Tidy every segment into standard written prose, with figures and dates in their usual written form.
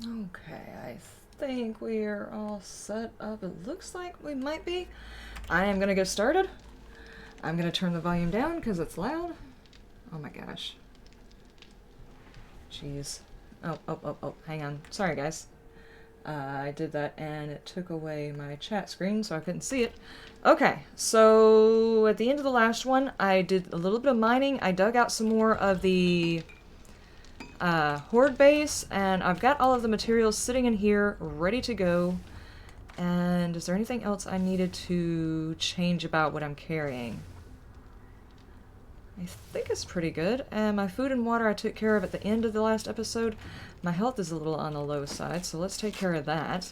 Okay, I think we are all set up. It looks like we might be. I am gonna get started. I'm gonna turn the volume down because it's loud. Oh my gosh. Jeez. Oh, hang on. Sorry, guys. I did that and it took away my chat screen so I couldn't see it. Okay, so at the end of the last one, I did a little bit of mining. I dug out some more of the horde base, and I've got all of the materials sitting in here ready to go. And is there anything else I needed to change about what I'm carrying? I think it's pretty good. And my food and water I took care of at the end of the last episode. My health is a little on the low side, so let's take care of that.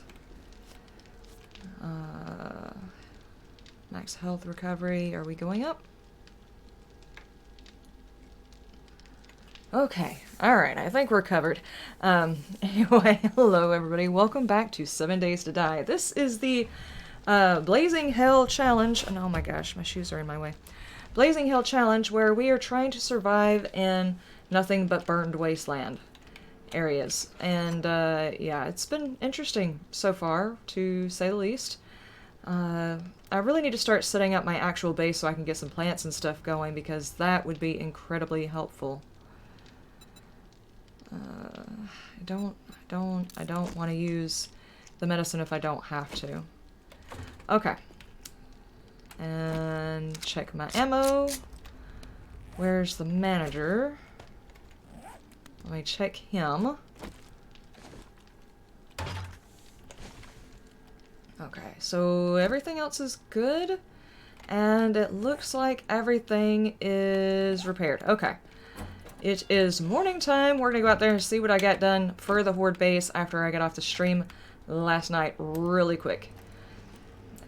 Max health recovery. Are we going up? Okay. Alright, I think we're covered. Anyway, hello everybody. Welcome back to 7 Days to Die. This is the Blazing Hell Challenge. And oh my gosh, my shoes are in my way. Blazing Hell Challenge, where we are trying to survive in nothing but burned wasteland areas. And yeah, it's been interesting so far, to say the least. I really need to start setting up my actual base so I can get some plants and stuff going, because that would be incredibly helpful. I don't want to use the medicine if I don't have to. Okay. And check my ammo. Where's the manager? Let me check him. Okay, so everything else is good. And it looks like everything is repaired. Okay. It is morning time. We're gonna go out there and see what I got done for the Horde base after I got off the stream last night really quick.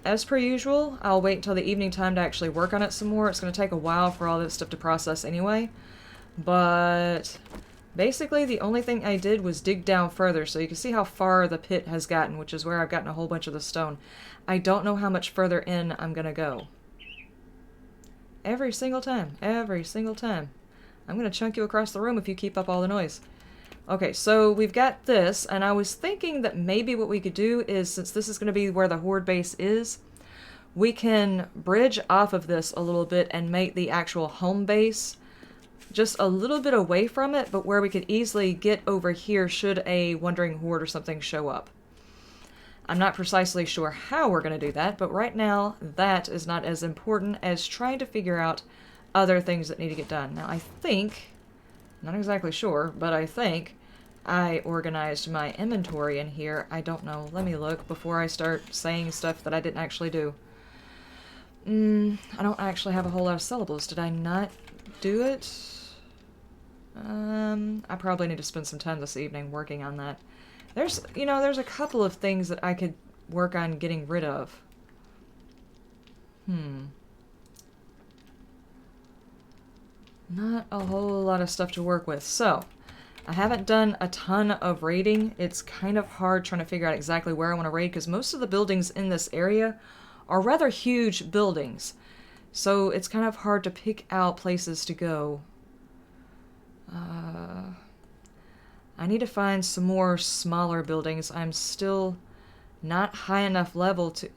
As per usual, I'll wait until the evening time to actually work on it some more. It's gonna take a while for all this stuff to process anyway. But basically the only thing I did was dig down further, so you can see how far the pit has gotten, which is where I've gotten a whole bunch of the stone. I don't know how much further in I'm gonna go. Every single time. Every single time. I'm gonna chunk you across the room if you keep up all the noise. Okay, so we've got this, and I was thinking that maybe what we could do is, since this is gonna be where the Horde base is, we can bridge off of this a little bit and make the actual home base just a little bit away from it, but where we could easily get over here should a wandering horde or something show up. I'm not precisely sure how we're going to do that, but right now that is not as important as trying to figure out other things that need to get done. Now I think, not exactly sure, but I think I organized my inventory in here. I don't know. Let me look before I start saying stuff that I didn't actually do. I don't actually have a whole lot of syllables. Did I not do it? I probably need to spend some time this evening working on that. There's a couple of things that I could work on getting rid of. Not a whole lot of stuff to work with. So, I haven't done a ton of raiding. It's kind of hard trying to figure out exactly where I want to raid, because most of the buildings in this area are rather huge buildings. So it's kind of hard to pick out places to go. I need to find some more smaller buildings. I'm still not high enough level to...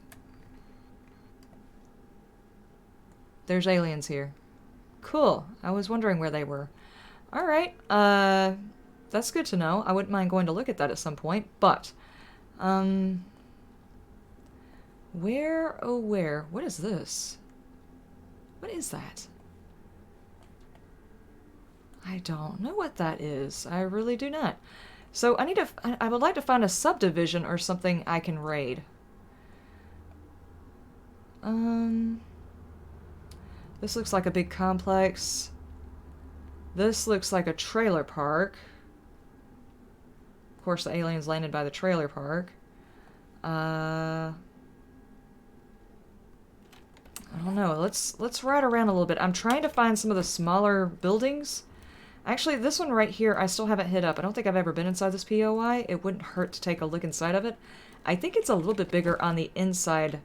There's aliens here. Cool. I was wondering where they were. Alright, that's good to know. I wouldn't mind going to look at that at some point, but... Where, oh where? What is this? What is that? I don't know what that is. I really do not. So I would like to find a subdivision or something I can raid. This looks like a big complex. This looks like a trailer park. Of course, the aliens landed by the trailer park. I don't know. Let's ride around a little bit. I'm trying to find some of the smaller buildings. Actually, this one right here, I still haven't hit up. I don't think I've ever been inside this POI. It wouldn't hurt to take a look inside of it. I think it's a little bit bigger on the inside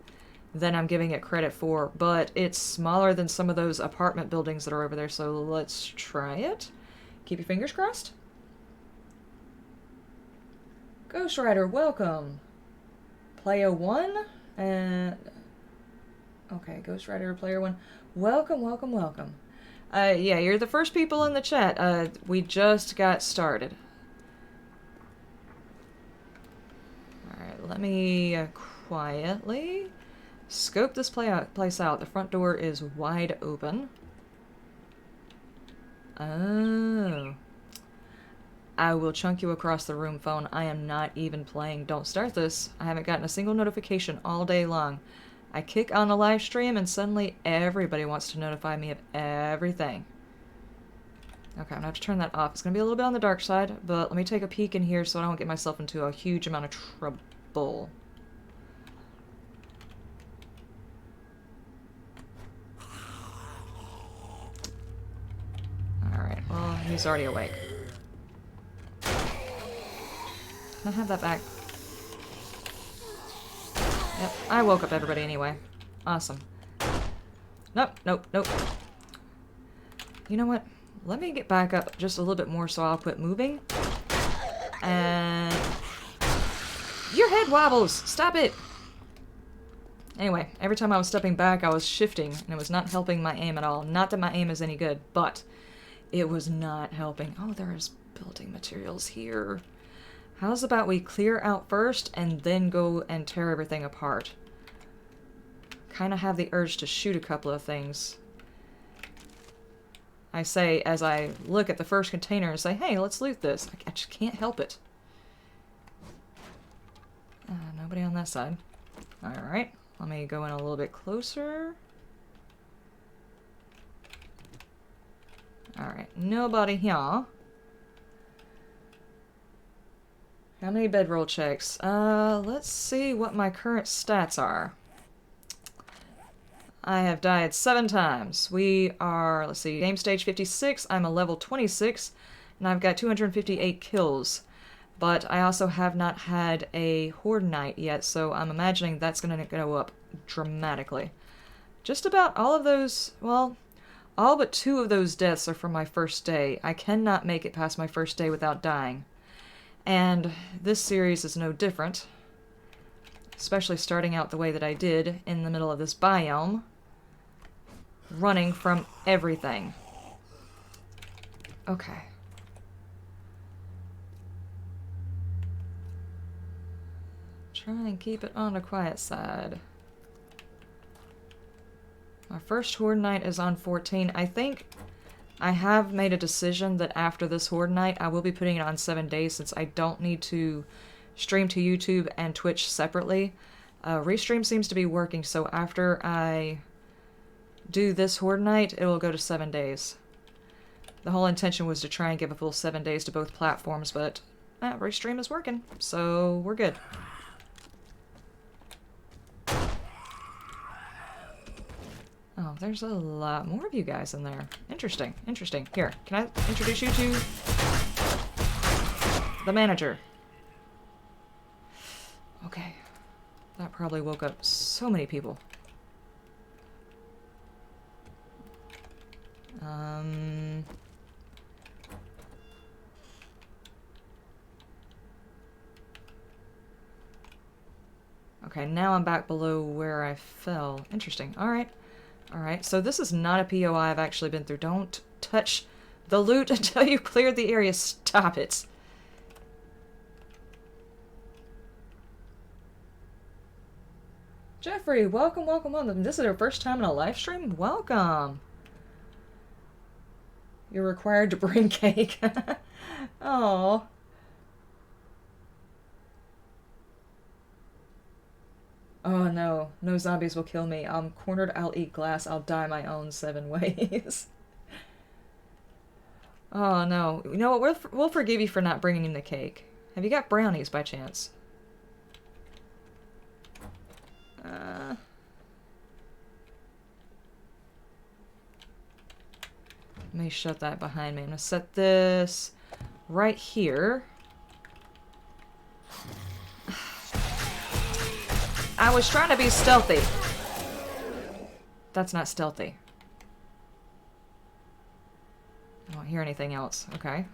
than I'm giving it credit for, but it's smaller than some of those apartment buildings that are over there, so let's try it. Keep your fingers crossed. Ghost Rider, welcome. Player 1? And... Okay, Ghost Rider, Player 1. Welcome, welcome, welcome. Yeah, you're the first people in the chat. We just got started. Alright, let me quietly scope this place out. The front door is wide open. Oh. I will chunk you across the room, phone. I am not even playing. Don't start this. I haven't gotten a single notification all day long. I kick on the live stream and suddenly everybody wants to notify me of everything. Okay, I'm gonna have to turn that off. It's gonna be a little bit on the dark side, but let me take a peek in here so I don't get myself into a huge amount of trouble. Alright, well, he's already awake. Can I have that back? Yep, I woke up everybody anyway. Awesome. Nope, nope, nope. You know what? Let me get back up just a little bit more so I'll quit moving. And... Your head wobbles! Stop it! Anyway, every time I was stepping back, I was shifting, and it was not helping my aim at all. Not that my aim is any good, but it was not helping. Oh, there is building materials here. How's about we clear out first, and then go and tear everything apart? Kind of have the urge to shoot a couple of things. I say as I look at the first container and say, hey, let's loot this. I just can't help it. Nobody on that side. Alright, let me go in a little bit closer. Alright, nobody here. How many bedroll checks? Let's see what my current stats are. I have died 7 times. We are, let's see, game stage 56. I'm a level 26, and I've got 258 kills. But I also have not had a Horde Night yet, so I'm imagining that's going to go up dramatically. Just about all of those, well, all but 2 of those deaths are from my first day. I cannot make it past my first day without dying. And this series is no different. Especially starting out the way that I did in the middle of this biome. Running from everything. Okay. Try and keep it on the quiet side. My first Horde Night is on 14. I think I have made a decision that after this Horde Night, I will be putting it on 7 days since I don't need to stream to YouTube and Twitch separately. Restream seems to be working, so after I do this Horde Night, it will go to 7 days. The whole intention was to try and give a full 7 days to both platforms, but Restream is working, so we're good. Oh, there's a lot more of you guys in there. Interesting, interesting. Here, can I introduce you to the manager? Okay. That probably woke up so many people. Okay, now I'm back below where I fell. Interesting. Alright. Alright, so this is not a POI I've actually been through. Don't touch the loot until you cleared the area. Stop it. Jeffrey, welcome, welcome, welcome. This is your first time in a live stream? Welcome. You're required to bring cake. Oh. Oh no, no zombies will kill me. I'm cornered, I'll eat glass, I'll die my own 7 ways. Oh no. You know what, we'll forgive you for not bringing in the cake. Have you got brownies by chance? Let me shut that behind me. I'm gonna set this right here. I was trying to be stealthy. That's not stealthy. I don't hear anything else. Okay.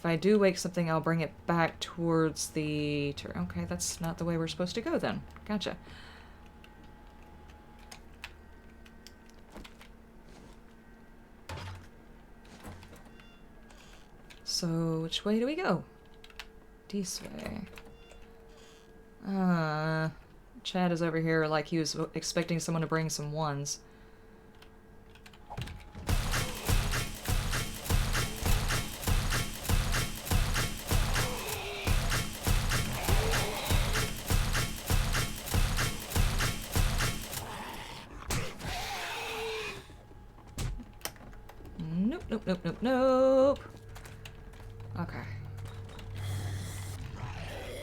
if I do wake something, I'll bring it back towards the... Okay, that's not the way we're supposed to go then. Gotcha. So, which way do we go? This way. Chad is over here like he was expecting someone to bring some ones. Nope, nope, nope, nope, nope. Okay.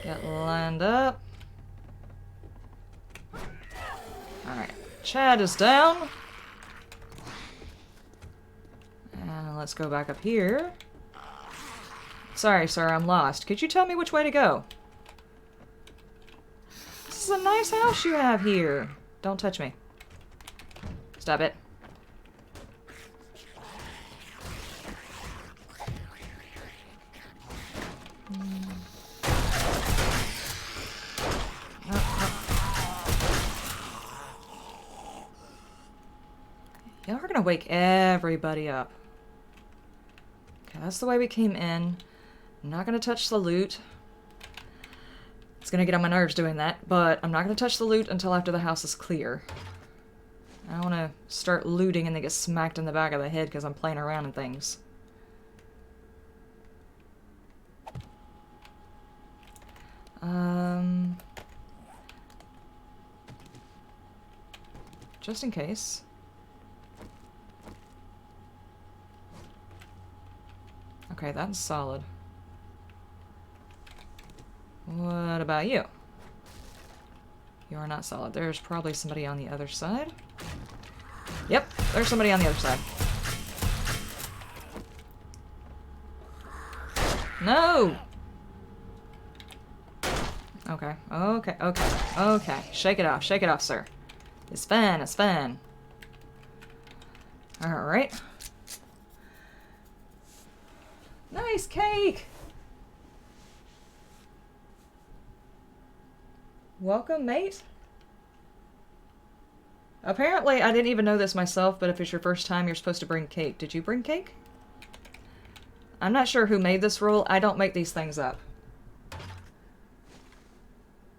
Get lined up. Alright. Chad is down. And let's go back up here. Sorry, sir, I'm lost. Could you tell me which way to go? This is a nice house you have here. Don't touch me. Stop it. Y'all are gonna wake everybody up. Okay, that's the way we came in. I'm not gonna touch the loot. It's gonna get on my nerves doing that, but I'm not gonna touch the loot until after the house is clear. I don't wanna start looting and then get smacked in the back of the head because I'm playing around and things. Just in case. Okay, that's solid. What about you? You are not solid. There's probably somebody on the other side. Yep, there's somebody on the other side. No! Okay, okay, okay, okay. Shake it off, sir. It's fine, it's fine. Alright. Nice cake! Welcome, mate. Apparently, I didn't even know this myself, but if it's your first time, you're supposed to bring cake. Did you bring cake? I'm not sure who made this rule. I don't make these things up.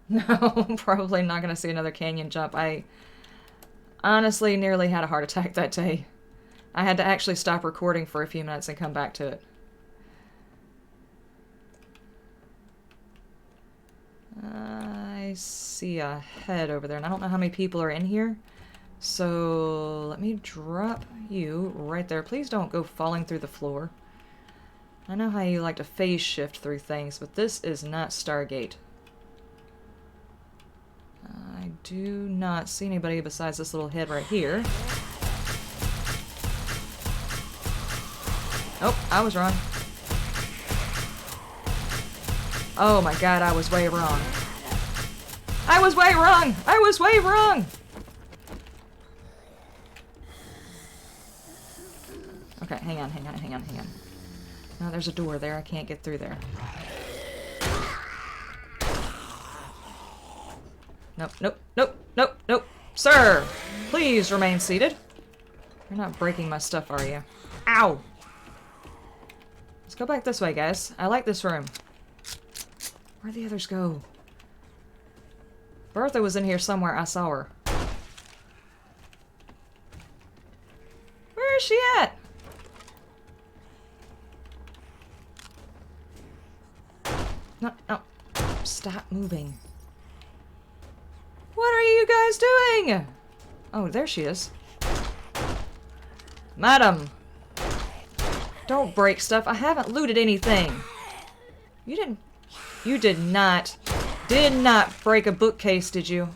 No, probably not going to see another canyon jump. I honestly nearly had a heart attack that day. I had to actually stop recording for a few minutes and come back to it. I see a head over there, and I don't know how many people are in here. So let me drop you right there. Please don't go falling through the floor. I know how you like to phase shift through things, but this is not Stargate. I do not see anybody besides this little head right here. Oh, I was wrong. Oh my god, I was way wrong. I was way wrong! I was way wrong! Okay, hang on. No, there's a door there. I can't get through there. Nope. Sir! Please remain seated. You're not breaking my stuff, are you? Ow! Let's go back this way, guys. I like this room. Where'd the others go? Bertha was in here somewhere. I saw her. Where is she at? No. Stop moving. What are you guys doing? Oh, there she is. Madam! Don't break stuff. I haven't looted anything. You did not break a bookcase, did you?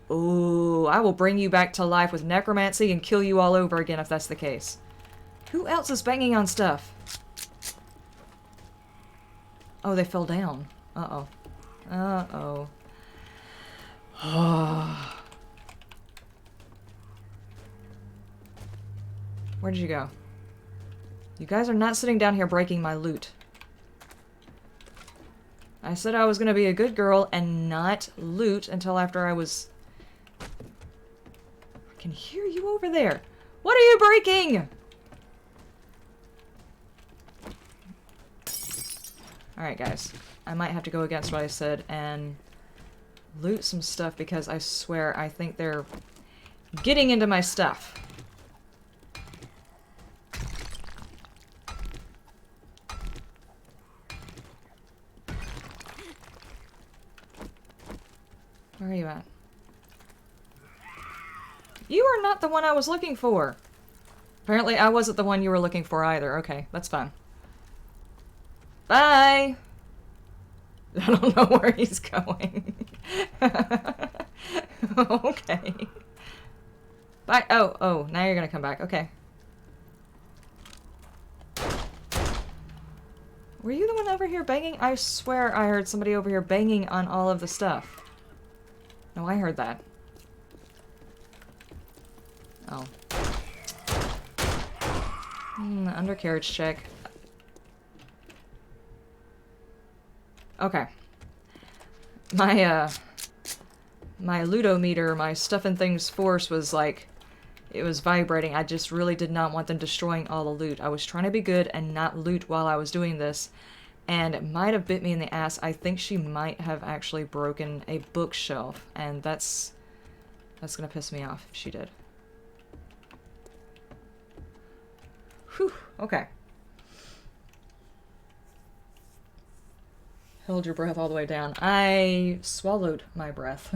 Ooh, I will bring you back to life with necromancy and kill you all over again if that's the case. Who else is banging on stuff? Oh, they fell down. Uh-oh. Uh-oh. Where did you go? You guys are not sitting down here breaking my loot. I said I was gonna be a good girl and not loot until after I was... I can hear you over there. What are you breaking? Alright, guys. I might have to go against what I said and loot some stuff because I swear I think they're getting into my stuff. Where are you at? You are not the one I was looking for. Apparently I wasn't the one you were looking for either. Okay, that's fine. Bye! I don't know where he's going. Okay. Bye. Oh, now you're gonna come back. Okay. Were you the one over here banging? I swear I heard somebody over here banging on all of the stuff. No, I heard that. Oh. Undercarriage check. Okay. My ludometer, my stuff and things force was like, it was vibrating. I just really did not want them destroying all the loot. I was trying to be good and not loot while I was doing this, and it might have bit me in the ass. I think she might have actually broken a bookshelf, and that's gonna piss me off if she did. Whew, okay. Held your breath all the way down. I swallowed my breath.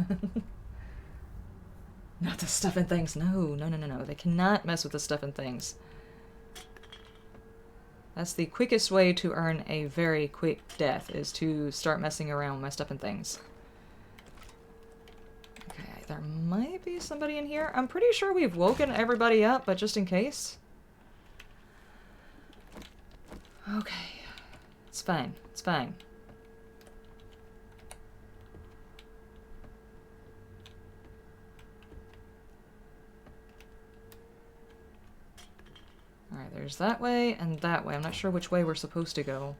Not the stuff and things. No. They cannot mess with the stuff and things. That's the quickest way to earn a very quick death, is to start messing around with my stuff and things. Okay, there might be somebody in here. I'm pretty sure we've woken everybody up, but just in case. Okay. It's fine. It's fine. Alright, there's that way and that way. I'm not sure which way we're supposed to go.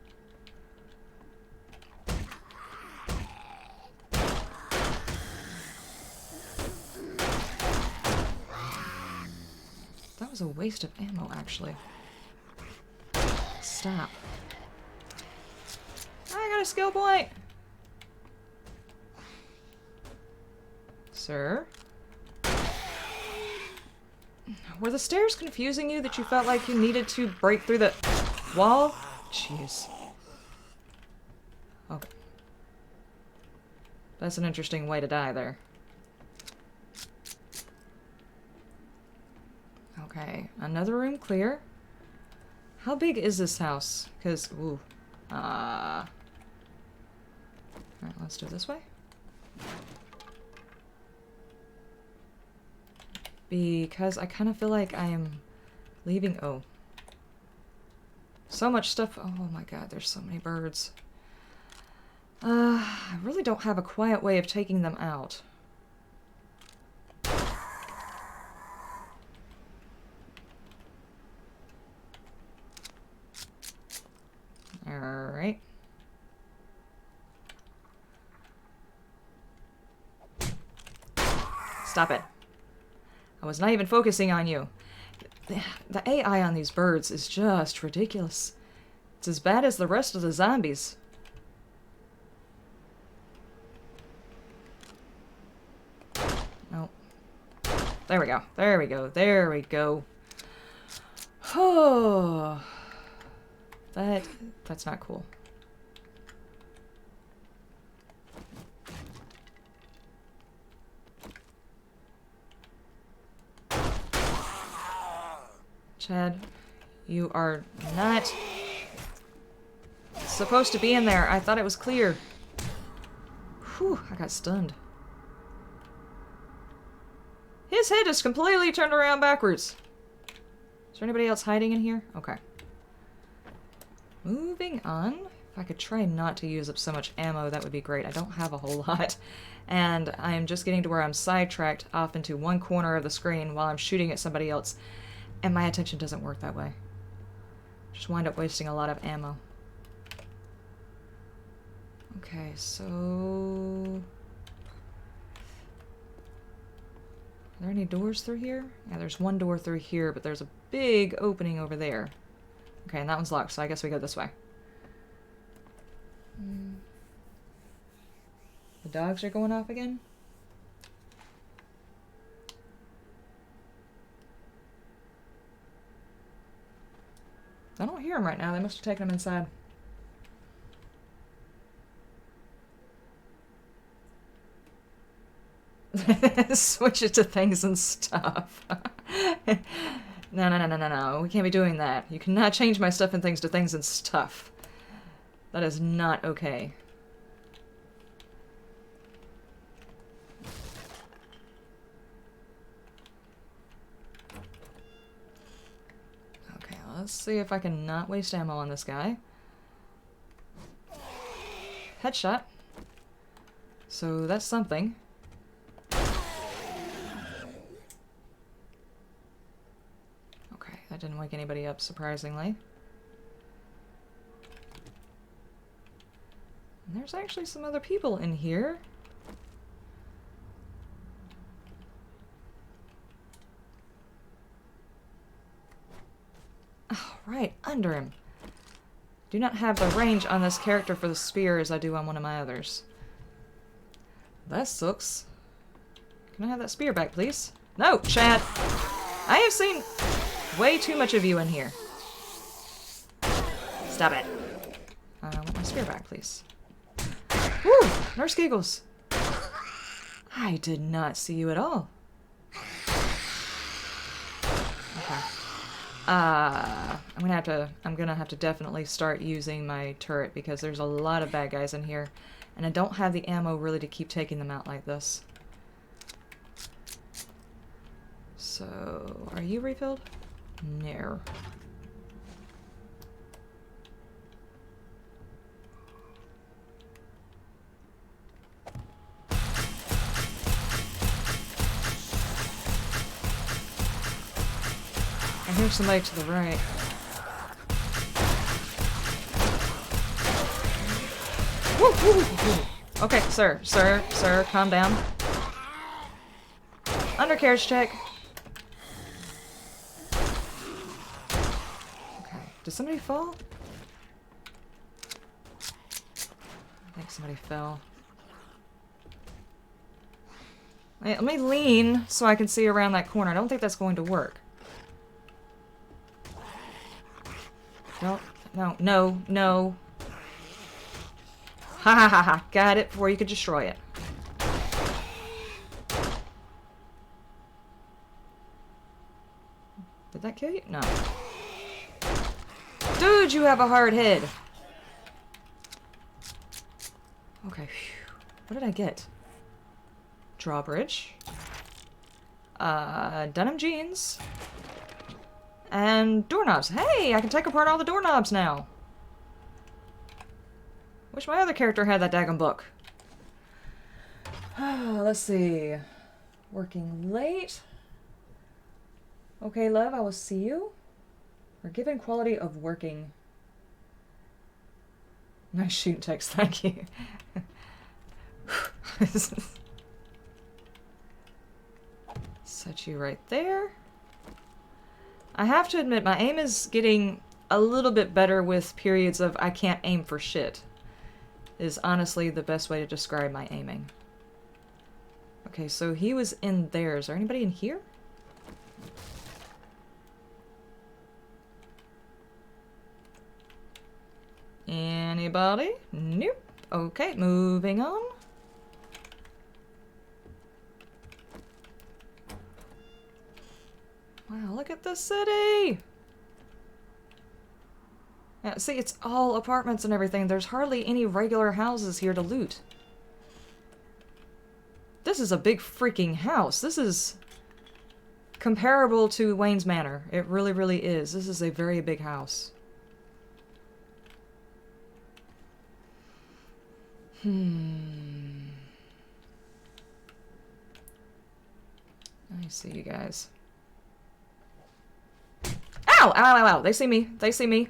That was a waste of ammo, actually. Stop. I got a skill point! Sir? Were the stairs confusing you that you felt like you needed to break through the wall? Jeez. Okay. That's an interesting way to die there. Okay, another room clear. How big is this house? Because, ooh. Alright, let's do it this way. Because I kind of feel like I am leaving... Oh. So much stuff. Oh my god, there's so many birds. I really don't have a quiet way of taking them out. Alright. Stop it. I was not even focusing on you. The AI on these birds is just ridiculous. It's as bad as the rest of the zombies. No. There we go. There we go. There we go. Oh. That's not cool. Chad, you are not supposed to be in there. I thought it was clear. Whew, I got stunned. His head is completely turned around backwards. Is there anybody else hiding in here? Okay. Moving on. If I could try not to use up so much ammo, that would be great. I don't have a whole lot. And I am just getting to where I'm sidetracked off into one corner of the screen while I'm shooting at somebody else. And my attention doesn't work that way. Just wind up wasting a lot of ammo. Okay, so... Are there any doors through here? Yeah, there's one door through here, but there's a big opening over there. Okay, and that one's locked, so I guess we go this way. The dogs are going off again? I don't hear them right now. They must have taken them inside. Switch it to things and stuff. No. We can't be doing that. You cannot change my stuff and things to things and stuff. That is not okay. Okay, let's see if I can not waste ammo on this guy. Headshot. So that's something. Okay, that didn't wake anybody up, surprisingly. And there's actually some other people in here. Oh, right, under him. Do not have the range on this character for the spear as I do on one of my others. That sucks. Can I have that spear back, please? No, Chad! I have seen way too much of you in here. Stop it. I want my spear back, please. Woo! Nurse Giggles! I did not see you at all. Okay. I'm gonna have to definitely start using my turret because there's a lot of bad guys in here. And I don't have the ammo really to keep taking them out like this. So, are you refilled? No. I hear somebody to the right. Woo, woo, woo. Okay, sir, calm down. Undercarriage check. Okay, did somebody fall? I think somebody fell. Wait, let me lean so I can see around that corner. I don't think that's going to work. No. Ha ha ha ha. Got it before you could destroy it. Did that kill you? No. Dude, you have a hard head. Okay. What did I get? Drawbridge. Denim jeans. And doorknobs. Hey, I can take apart all the doorknobs now. Wish my other character had that daggone book. Let's see. Working late. Okay, love, I will see you. We're given quality of working. Nice shoot text, thank you. Set you right there. I have to admit, my aim is getting a little bit better with periods of I can't aim for shit. Is honestly the best way to describe my aiming. Okay, so he was in there. Is there anybody in here? Anybody? Nope. Okay, moving on. Wow, look at the city! Yeah, see, it's all apartments and everything. There's hardly any regular houses here to loot. This is a big freaking house. This is comparable to Wayne's Manor. It really, really is. This is a very big house. I see you guys. Ow! Ow, ow, ow! They see me. They see me.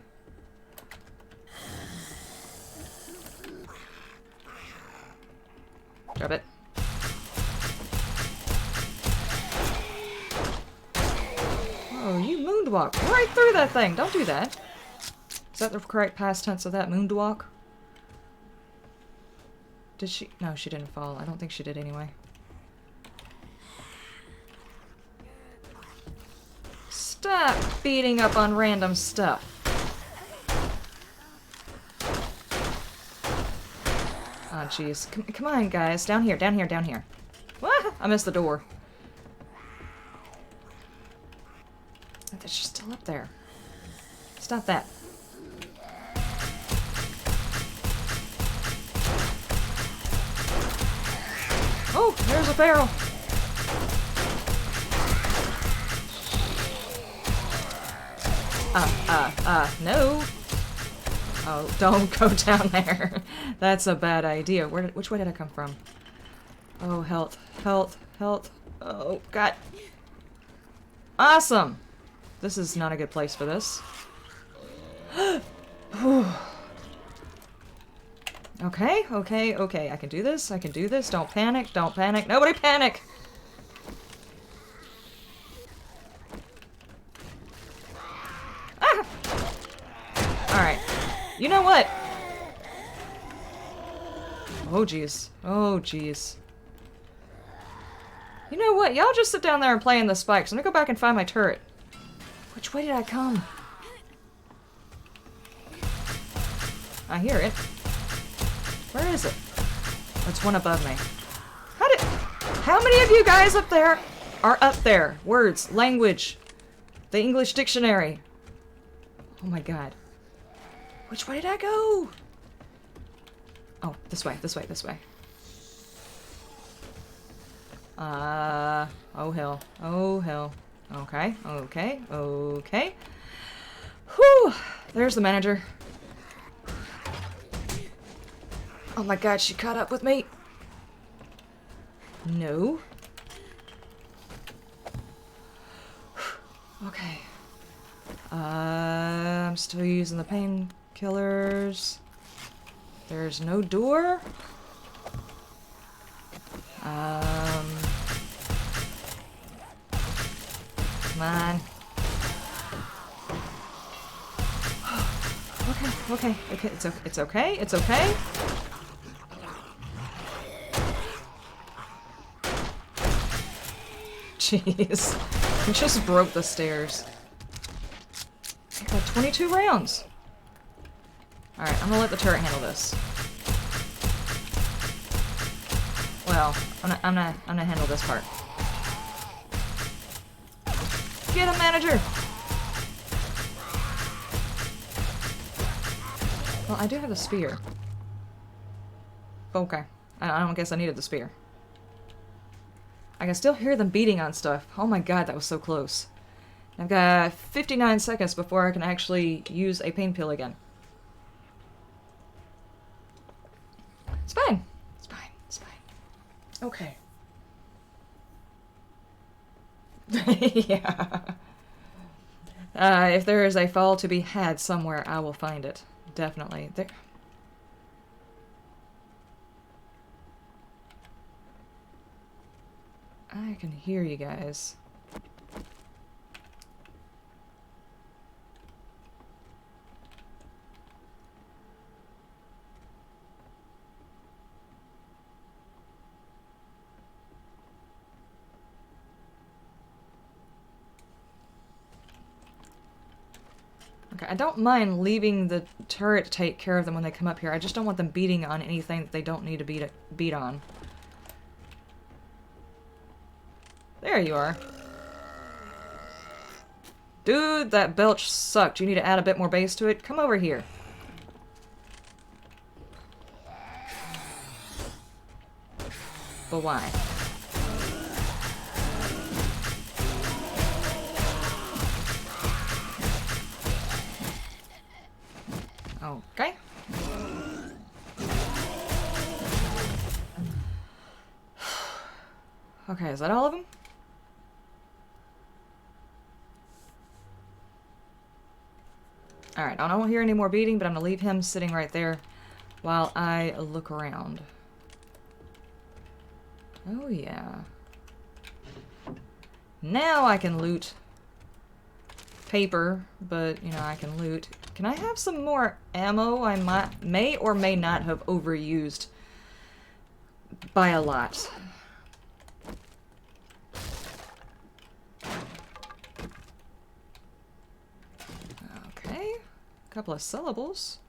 Grab it. Oh, you moonwalk right through that thing. Don't do that. Is that the correct past tense of that? Moonwalk? Did she? No, she didn't fall. I don't think she did anyway. Stop beating up on random stuff. Oh, jeez. Come on, guys. Down here, down here, down here. What? I missed the door. She's still up there. Stop that. Oh, there's a barrel. No. Oh, don't go down there. That's a bad idea. Which way did I come from? Oh, health, health, health. Oh, God. Awesome. This is not a good place for this. Okay, okay, okay. I can do this. I can do this. Don't panic. Don't panic. Nobody panic! Ah! Alright. You know what? Oh, jeez. Oh, jeez. You know what? Y'all just sit down there and play in the spikes. I'm gonna go back and find my turret. Which way did I come? I hear it. Where is it? Oh, it's one above me. How many of you guys up there are up there? Words, language, the English dictionary. Oh my God. Which way did I go? Oh, this way, this way, this way. Oh hell. Oh hell. Okay, okay, okay. Whew! There's the manager. Oh my God, she caught up with me. No. Okay. I'm still using the painkillers. There's no door. Come on. Okay, it's okay, it's okay. Jeez. We just broke the stairs. I got 22 rounds. Alright, I'm gonna let the turret handle this. Well, I'm gonna handle this part. Get him, manager! Well, I do have a spear. Okay. I don't guess I needed the spear. I can still hear them beating on stuff. Oh my God, that was so close. I've got 59 seconds before I can actually use a pain pill again. It's fine. It's fine. It's fine. Okay. Yeah. If there is a fall to be had somewhere, I will find it. Definitely. There. I can hear you guys. Okay, I don't mind leaving the turret to take care of them when they come up here. I just don't want them beating on anything that they don't need to beat on. There you are. Dude, that belch sucked. You need to add a bit more bass to it. Come over here. But why? Okay. Okay, is that all of them? Alright, I don't hear any more beating, but I'm gonna leave him sitting right there while I look around. Oh yeah. Now I can loot paper, but, you know, I can loot. Can I have some more ammo? I may or may not have overused by a lot. Okay. A couple of syllables.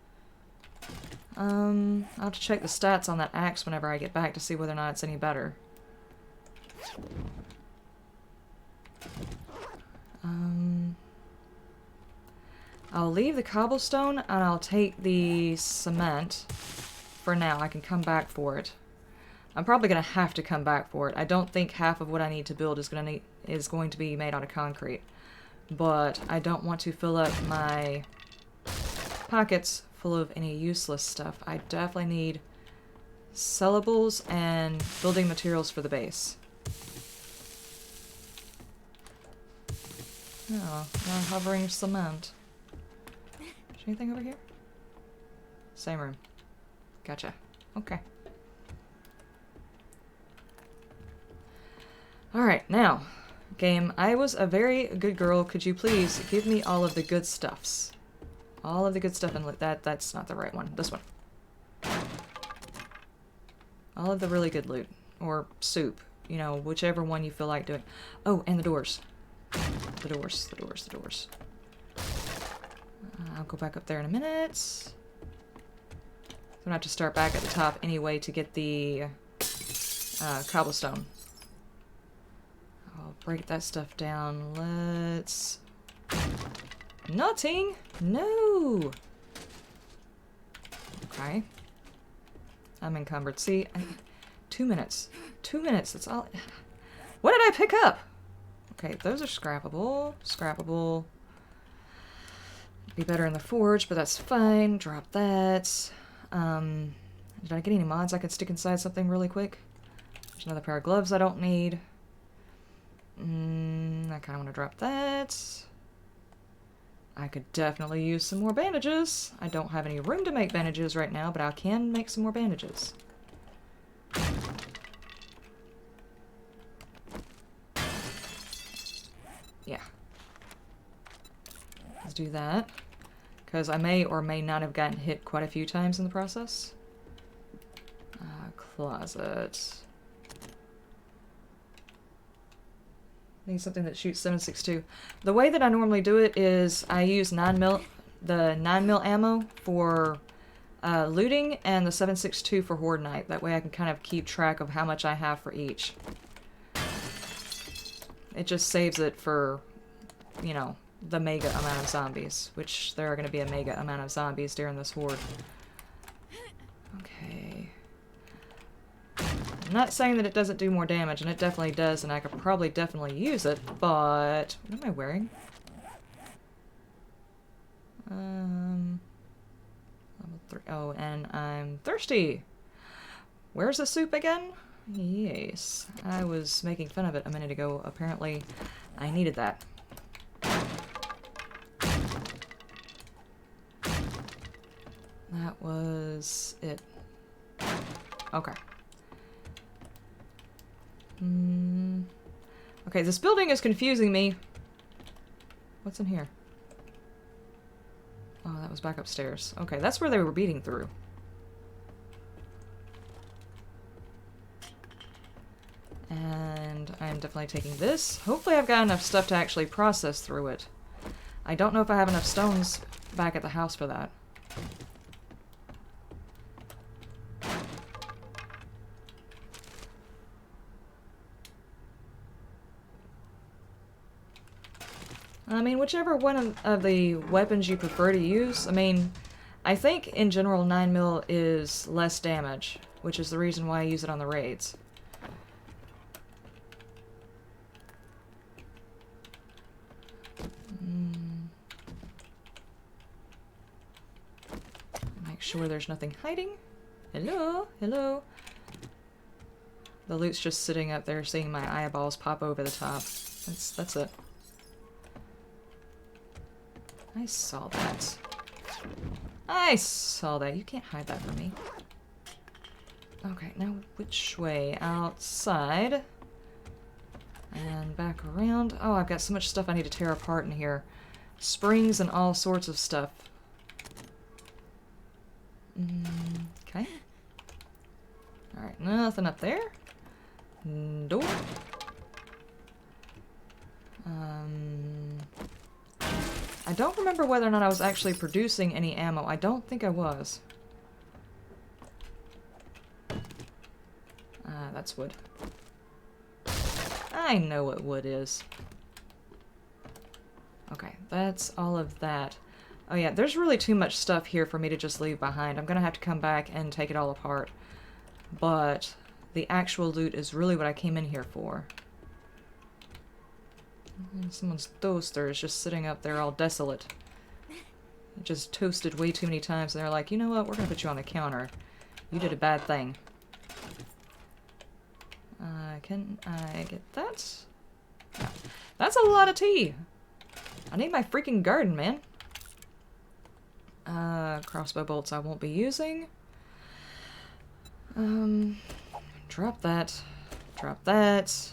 I'll have to check the stats on that axe whenever I get back to see whether or not it's any better. I'll leave the cobblestone and I'll take the cement for now. I can come back for it. I'm probably going to have to come back for it. I don't think half of what I need to build is going to be made out of concrete. But I don't want to fill up my pockets full of any useless stuff. I definitely need sellables and building materials for the base. Oh, not hovering cement. Is there anything over here? Same room. Gotcha. Okay. Alright, now, game, I was a very good girl. Could you please give me all of the good stuffs? All of the good stuff and that's not the right one. This one. All of the really good loot. Or soup. You know, whichever one you feel like doing. Oh, and the doors. The doors, the doors, the doors. I'll go back up there in a minute. So I'm gonna have to start back at the top anyway to get the cobblestone. I'll break that stuff down. Let's... Nothing! No! Okay. I'm encumbered. See, 2 minutes. 2 minutes, that's all... What did I pick up? Okay, those are scrappable. Scrappable. Be better in the forge, but that's fine. Drop that. Did I get any mods I could stick inside something really quick? There's another pair of gloves I don't need. I kind of want to drop that. I could definitely use some more bandages. I don't have any room to make bandages right now, but I can make some more bandages. Yeah. Let's do that. Because I may or may not have gotten hit quite a few times in the process. Closet. Need something that shoots 7.62. The way that I normally do it is I use the 9mm ammo for looting and the 7.62 for Horde Night. That way I can kind of keep track of how much I have for each. It just saves it for, you know, the mega amount of zombies, which there are going to be a mega amount of zombies during this horde. Okay. I'm not saying that it doesn't do more damage, and it definitely does, and I could probably definitely use it, but... What am I wearing? Level 3. Oh, and I'm thirsty! Where's the soup again? Yes. I was making fun of it a minute ago. Apparently, I needed that. That was it. Okay. Okay, this building is confusing me. What's in here? Oh, that was back upstairs. Okay, that's where they were beating through. And I'm definitely taking this. Hopefully I've got enough stuff to actually process through it. I don't know if I have enough stones back at the house for that. I mean, whichever one of the weapons you prefer to use. I mean, I think in general 9mm is less damage, which is the reason why I use it on the raids. Make sure there's nothing hiding. Hello? Hello? The loot's just sitting up there seeing my eyeballs pop over the top. That's it. I saw that. I saw that. You can't hide that from me. Okay, now which way? Outside. And back around. Oh, I've got so much stuff I need to tear apart in here. Springs and all sorts of stuff. Okay. Alright, nothing up there. Door. I don't remember whether or not I was actually producing any ammo. I don't think I was. That's wood. I know what wood is. Okay, that's all of that. Oh yeah, there's really too much stuff here for me to just leave behind. I'm gonna have to come back and take it all apart. But the actual loot is really what I came in here for. And someone's toaster is just sitting up there all desolate. It just toasted way too many times, and they're like, you know what, we're gonna put you on the counter. You did a bad thing. Can I get that? No. That's a lot of tea! I need my freaking garden, man. Crossbow bolts I won't be using. Drop that. Drop that.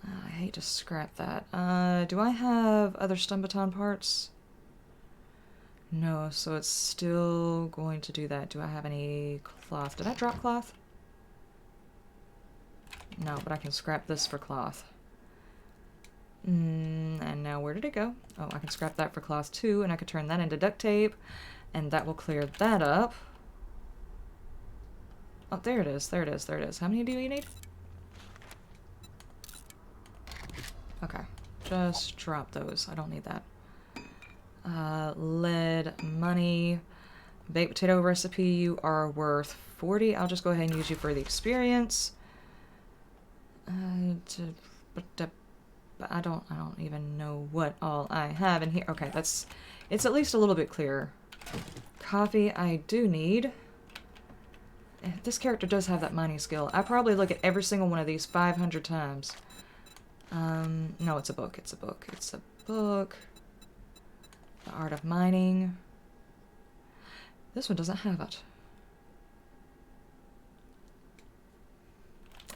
I hate to scrap that. Do I have other stun baton parts? No, so it's still going to do that. Do I have any cloth? Did I drop cloth? No, but I can scrap this for cloth. And now where did it go? Oh, I can scrap that for cloth too, and I could turn that into duct tape, and that will clear that up. Oh, there it is, there it is, there it is. How many do you need? Okay, just drop those. I don't need that. Lead, money, baked potato recipe, you are worth 40. I'll just go ahead and use you for the experience. But I don't even know what all I have in here. Okay, it's at least a little bit clearer. Coffee I do need. This character does have that mining skill. I probably look at every single one of these 500 times. No, it's a book, it's a book, it's a book. The Art of Mining. This one doesn't have it.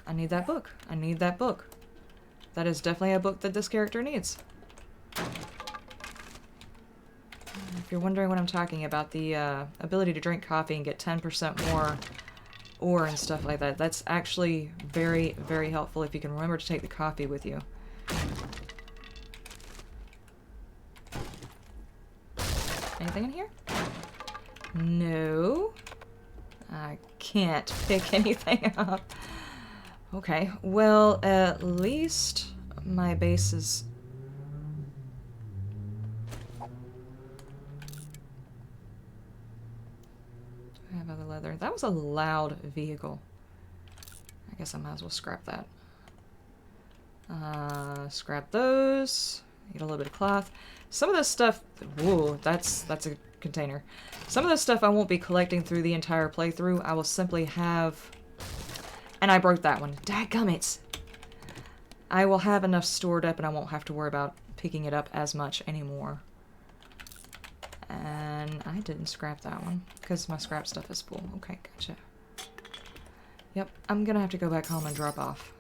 I need that book. I need that book. That is definitely a book that this character needs. If you're wondering what I'm talking about, the ability to drink coffee and get 10% more ore and stuff like that, that's actually very, very helpful if you can remember to take the coffee with you. Anything in here? No. I can't pick anything up. Okay, well, at least my base is... I have other leather. That was a loud vehicle. I guess I might as well scrap that. Scrap those. Get a little bit of cloth. Some of this stuff... Whoa, that's a container. Some of this stuff I won't be collecting through the entire playthrough. I will simply have... And I broke that one. Dadgummits! I will have enough stored up and I won't have to worry about picking it up as much anymore. And I didn't scrap that one because my scrap stuff is full. Okay, gotcha. Yep, I'm gonna have to go back home and drop off.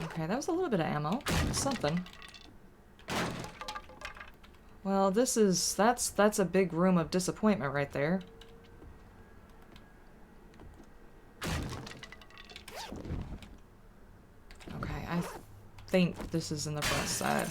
Okay, that was a little bit of ammo. Something. Well, that's a big room of disappointment right there. Okay, I think this is in the front side.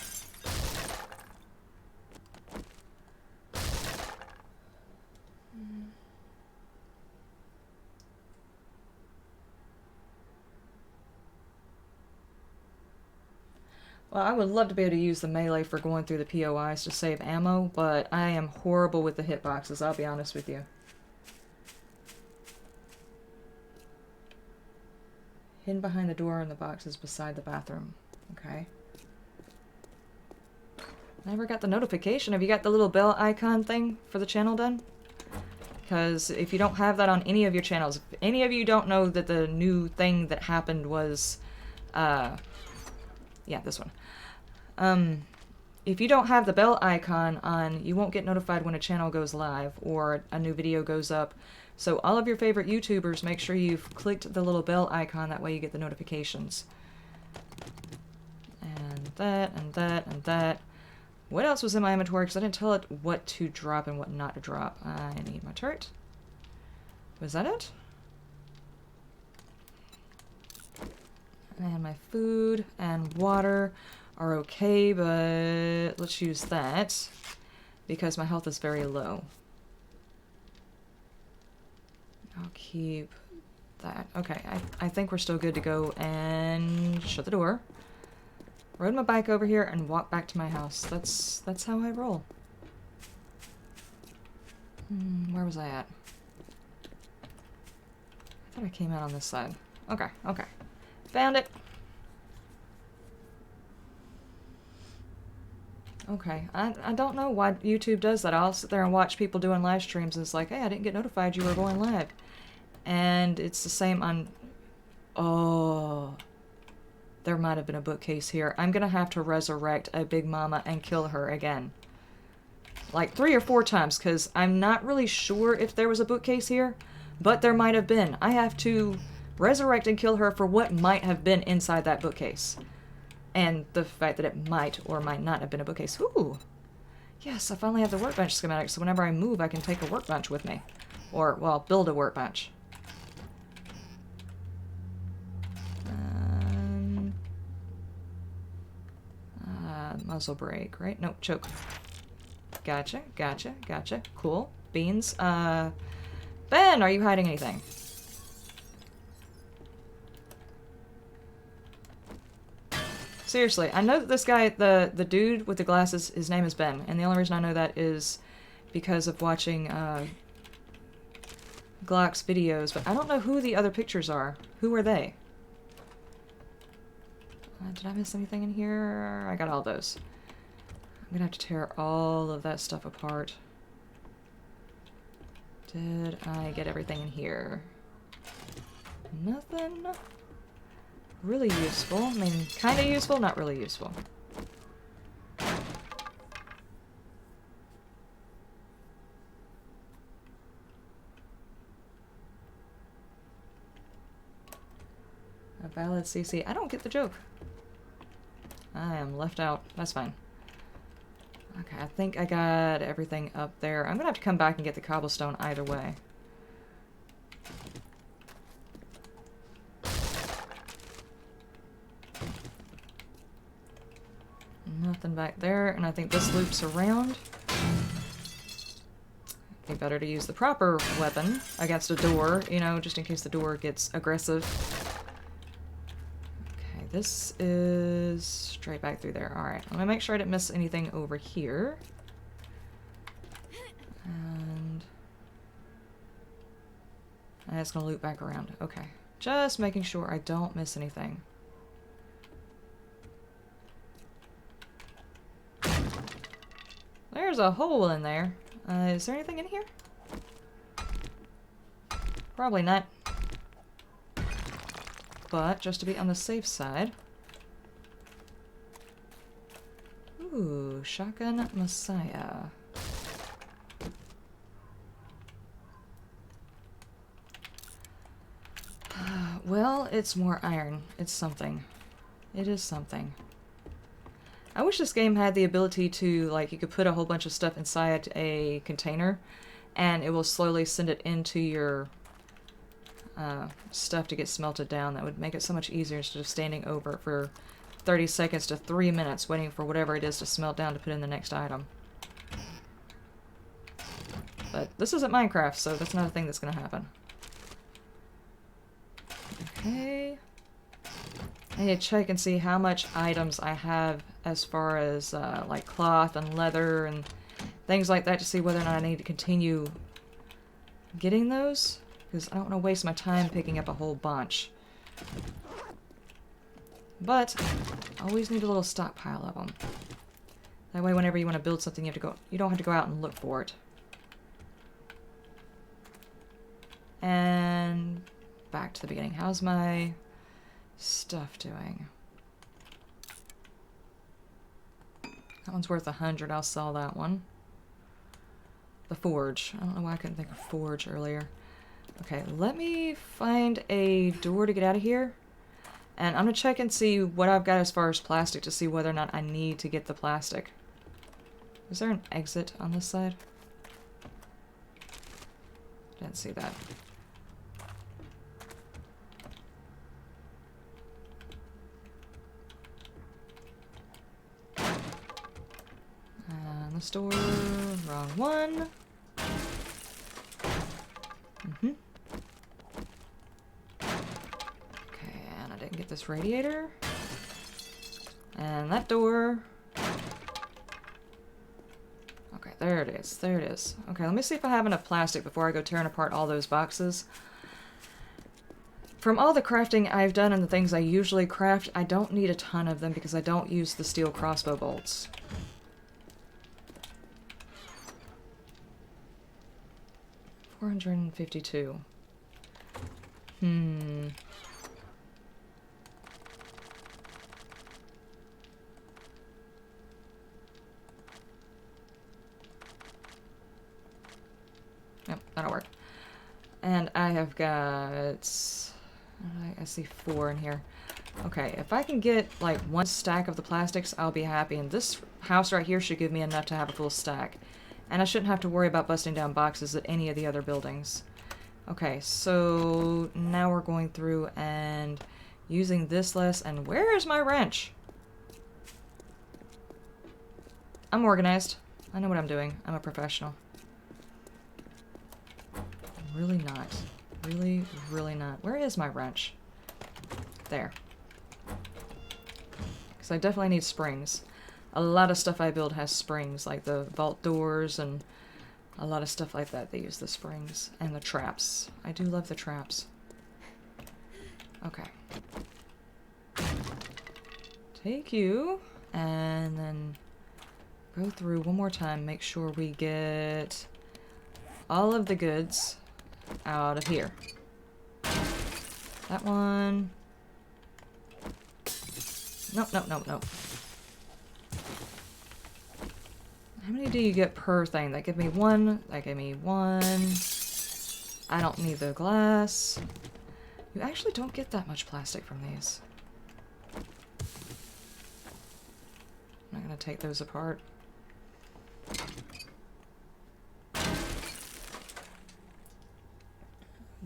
Well, I would love to be able to use the melee for going through the POIs to save ammo, but I am horrible with the hitboxes, I'll be honest with you. Hidden behind the door in the boxes beside the bathroom. Okay. Never got the notification. Have you got the little bell icon thing for the channel done? Because if you don't have that on any of your channels, if any of you don't know that the new thing that happened was, yeah, this one. If you don't have the bell icon on, you won't get notified when a channel goes live or a new video goes up. So all of your favorite YouTubers, make sure you've clicked the little bell icon, that way you get the notifications. And that, and that, and that. What else was in my inventory? Because I didn't tell it what to drop and what not to drop. I need my turret. Was that it? And my food and water are okay, but let's use that because my health is very low. I'll keep that. Okay, I think we're still good to go, and shut the door. Rode my bike over here and walk back to my house. That's how I roll. Where was I at? I thought I came out on this side. Okay, okay. Found it. Okay, I don't know why YouTube does that. I'll sit there and watch people doing live streams and it's like, hey, I didn't get notified you were going live. And it's the same on... Oh... There might have been a bookcase here. I'm gonna have to resurrect a Big Mama and kill her again. Like 3 or 4 times, because I'm not really sure if there was a bookcase here, but there might have been. I have to resurrect and kill her for what might have been inside that bookcase. And the fact that it might or might not have been a bookcase. Ooh! Yes, I finally have the workbench schematic, so whenever I move, I can take a workbench with me. Or, well, build a workbench. Muzzle brake, right? No, choke. Gotcha, gotcha, gotcha. Cool. Beans. Ben, are you hiding anything? Seriously, I know that this guy, the dude with the glasses, his name is Ben, and the only reason I know that is because of watching Glock's videos, but I don't know who the other pictures are. Who are they? Did I miss anything in here? I got all those. I'm gonna have to tear all of that stuff apart. Did I get everything in here? Nothing really useful. I mean, kind of useful, not really useful. A valid CC. I don't get the joke. I am left out. That's fine. Okay, I think I got everything up there. I'm gonna have to come back and get the cobblestone either way. Nothing back there, and I think this loops around. It'd be better to use the proper weapon against a door, you know, just in case the door gets aggressive. This is straight back through there. Alright, I'm gonna make sure I didn't miss anything over here. And it's gonna loop back around. Okay. Just making sure I don't miss anything. There's a hole in there. Is there anything in here? Probably not. But just to be on the safe side. Ooh, Shotgun Messiah. Well, it's more iron. It's something. It is something. I wish this game had the ability to, like, you could put a whole bunch of stuff inside a container and it will slowly send it into your stuff to get smelted down. That would make it so much easier instead of standing over for 30 seconds to 3 minutes waiting for whatever it is to smelt down to put in the next item. But this isn't Minecraft, so that's not a thing that's going to happen. Okay. I need to check and see how much items I have as far as like cloth and leather and things like that to see whether or not I need to continue getting those. Because I don't want to waste my time picking up a whole bunch. But I always need a little stockpile of them. That way whenever you want to build something you don't have to go out and look for it. And back to the beginning. How's my stuff doing? That one's worth 100. I'll sell that one. The forge. I don't know why I couldn't think of forge earlier. Okay, let me find a door to get out of here. And I'm going to check and see what I've got as far as plastic to see whether or not I need to get the plastic. Is there an exit on this side? Didn't see that. This door, wrong one. Okay, and I didn't get this radiator. And that door. Okay, there it is. There it is. Okay, let me see if I have enough plastic before I go tearing apart all those boxes. From all the crafting I've done and the things I usually craft, I don't need a ton of them because I don't use the steel crossbow bolts. $452. Yep, that'll work. And I have got... I see 4 in here. Okay, if I can get like 1 stack of the plastics, I'll be happy. And this house right here should give me enough to have a full stack. And I shouldn't have to worry about busting down boxes at any of the other buildings. Okay, so now we're going through and using this less. And where is my wrench? I'm organized. I know what I'm doing. I'm a professional. Really not. Really, really not. Where is my wrench? There. Because I definitely need springs. A lot of stuff I build has springs, like the vault doors and a lot of stuff like that. They use the springs and the traps. I do love the traps. Okay. Take you and then go through one more time. Make sure we get all of the goods out of here. That one. Nope, nope, nope, nope. How many do you get per thing? That give me 1. That gave me 1. I don't need the glass. You actually don't get that much plastic from these. I'm not gonna take those apart.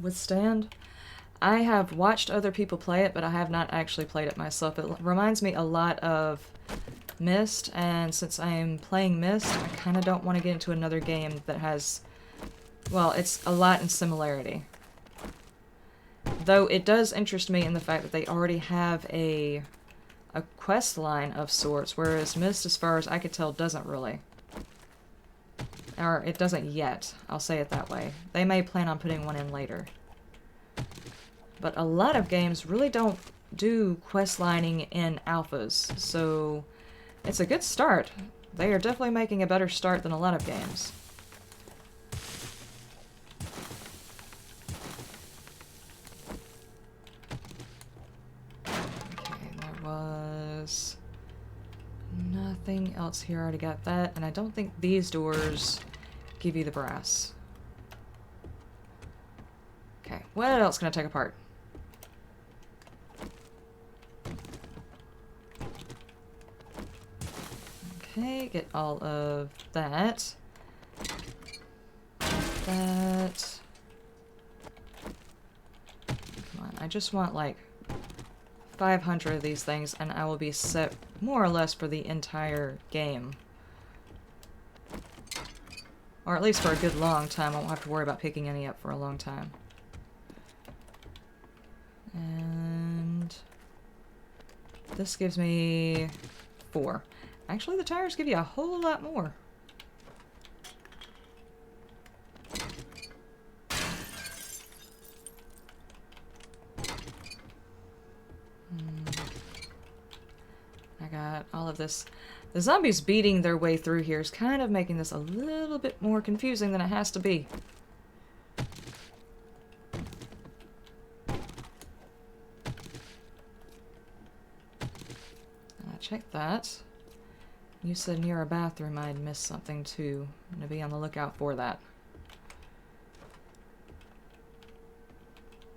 Withstand. I have watched other people play it, but I have not actually played it myself. It reminds me a lot of Myst, and since I'm playing Myst, I kind of don't want to get into another game that has, well, it's a lot in similarity. Though it does interest me in the fact that they already have a quest line of sorts, whereas Myst, as far as I could tell, doesn't really. Or it doesn't yet, I'll say it that way. They may plan on putting one in later. But a lot of games really don't do quest lining in alphas, so it's a good start. They are definitely making a better start than a lot of games. Okay, there was nothing else here. I already got that, and I don't think these doors give you the brass. Okay, what else can I take apart? Okay, get all of that. That. Come on, I just want like 500 of these things and I will be set more or less for the entire game. Or at least for a good long time. I won't have to worry about picking any up for a long time. And this gives me 4. Actually, the tires give you a whole lot more. I got all of this. The zombies beating their way through here is kind of making this a little bit more confusing than it has to be. Check that. You said near a bathroom I'd missed something too. I'm gonna be on the lookout for that.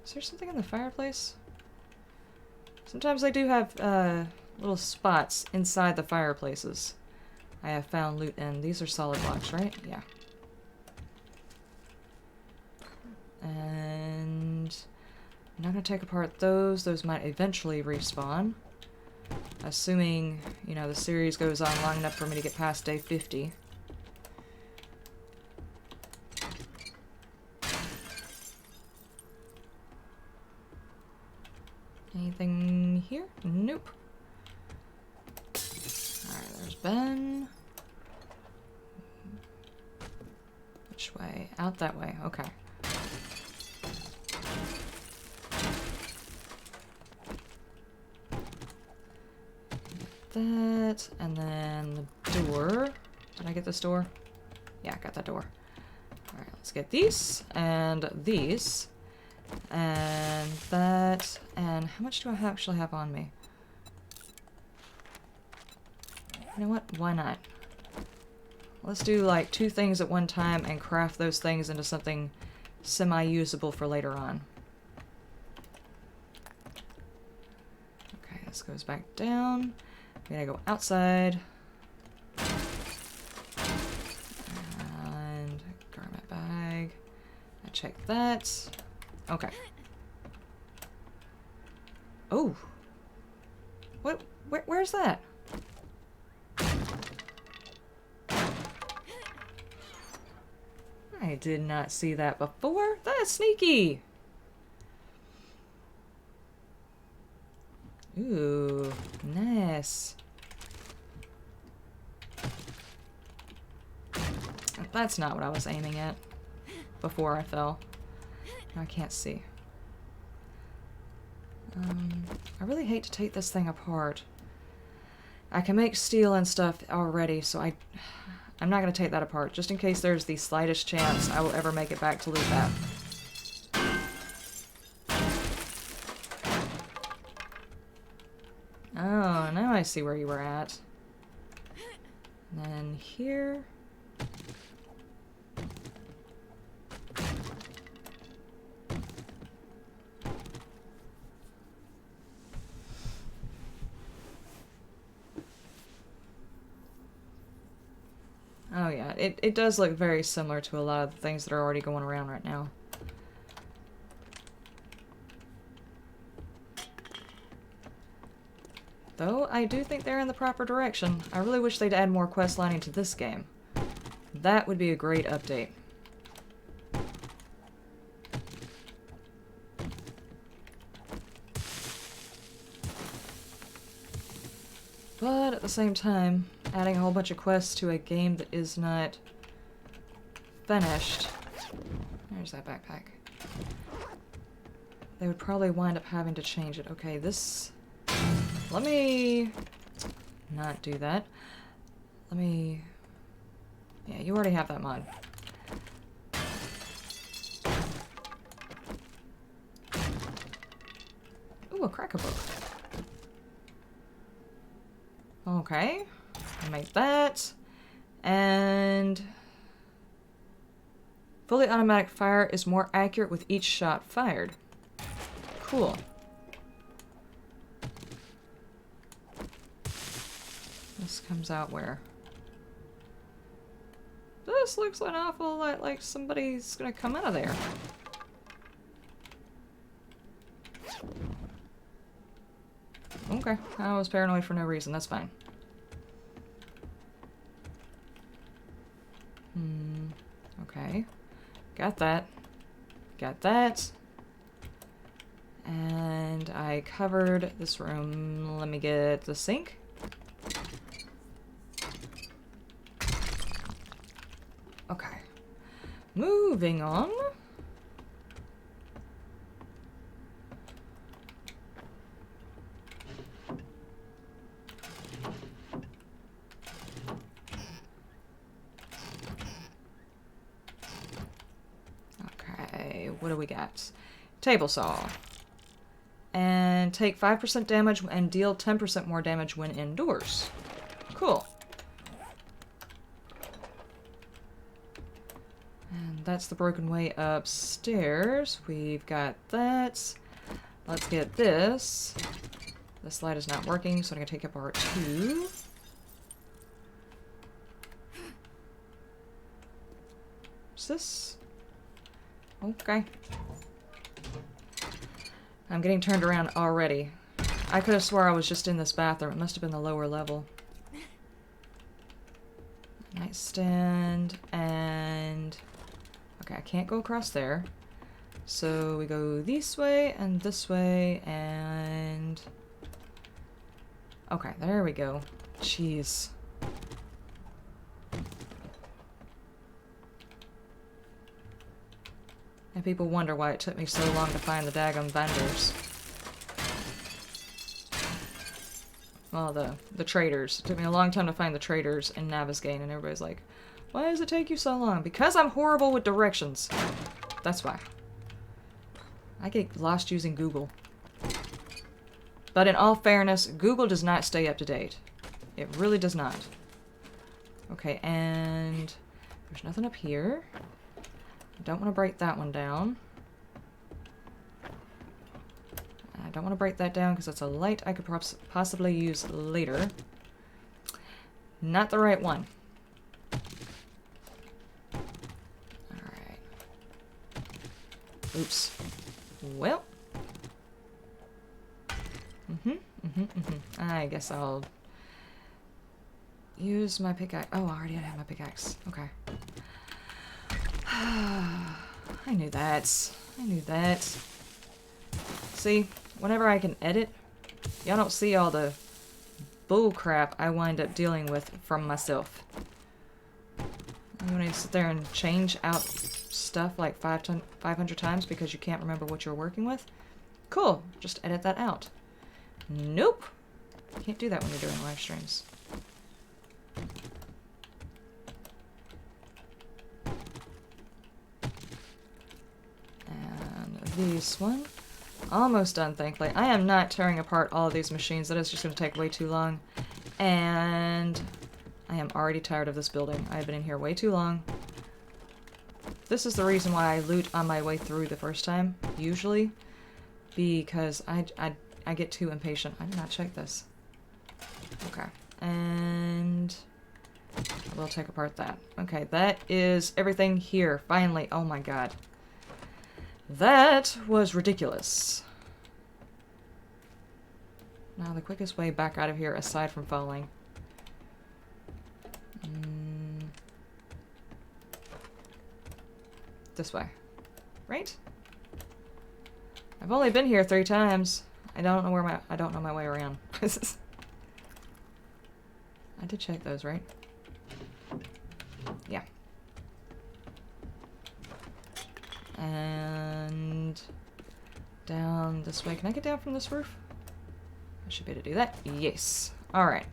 Is there something in the fireplace? Sometimes they do have little spots inside the fireplaces. I have found loot in. These are solid blocks, right? Yeah. And I'm not gonna take apart those. Those might eventually respawn. Assuming, you know, the series goes on long enough for me to get past day 50. Anything here? Nope. Alright, there's Ben. Which way? Out that way. Okay. That, and then the door. Did I get this door? Yeah, I got that door. Alright, let's get these, and these, and that, and how much do I actually have on me? You know what? Why not? Let's do like 2 things at one time and craft those things into something semi-usable for later on. Okay, this goes back down. I'm gonna go outside. And garment bag. I check that. Okay. Oh. What? Where's that? I did not see that before. That is sneaky. Ooh, nice. That's not what I was aiming at before I fell. I can't see. I really hate to take this thing apart. I can make steel and stuff already, so I'm not going to take that apart, just in case there's the slightest chance I will ever make it back to loot that. Oh, now I see where you were at. And then here. Oh yeah, it does look very similar to a lot of the things that are already going around right now. Though, I do think they're in the proper direction. I really wish they'd add more quest lining to this game. That would be a great update. But at the same time, adding a whole bunch of quests to a game that is not finished... There's that backpack. They would probably wind up having to change it. Okay, this... Let me not do that. Let me... Yeah, you already have that mod. Ooh, a cracker book. Okay. I'll make that. And... Fully automatic fire is more accurate with each shot fired. Cool. This comes out where? This looks an awful lot like somebody's gonna come out of there. Okay, I was paranoid for no reason, that's fine. Okay. Got that. Got that. And I covered this room. Let me get the sink. Okay. Moving on. Okay, what do we got? Table saw. And take 5% damage and deal 10% more damage when indoors. Cool. That's the broken way upstairs. We've got that. Let's get this. This light is not working, so I'm going to take apart 2. What's this? Okay. I'm getting turned around already. I could have swore I was just in this bathroom. It must have been the lower level. Nightstand, and... Okay, I can't go across there. So we go this way, and... Okay, there we go. Jeez. And people wonder why it took me so long to find the daggum vendors. Well, the traders. It took me a long time to find the traders in Navezgane, and everybody's like, why does it take you so long? Because I'm horrible with directions. That's why. I get lost using Google. But in all fairness, Google does not stay up to date. It really does not. Okay, and there's nothing up here. I don't want to break that one down. I don't want to break that down because it's a light I could possibly use later. Not the right one. Alright. Oops. Well. I guess I'll use my pickaxe. Oh, I already have my pickaxe. Okay. I knew that. I knew that. See, whenever I can edit, y'all don't see all the bull crap I wind up dealing with from myself. You want to sit there and change out stuff like 500 times because you can't remember what you're working with? Cool, just edit that out. Nope. Can't do that when you're doing live streams. And this one. Almost done, thankfully. I am not tearing apart all of these machines. That is just going to take way too long. And I am already tired of this building. I've been in here way too long. This is the reason why I loot on my way through the first time, usually. Because I get too impatient. I did not check this. Okay. And I will take apart that. Okay, that is everything here. Finally. Oh my god. That was ridiculous. Now the quickest way back out of here, aside from falling. This way. Right? I've only been here 3 times. I don't know my way around. I did check those, right? Yeah. And down this way. Can I get down from this roof? I should be able to do that. Yes. Alright.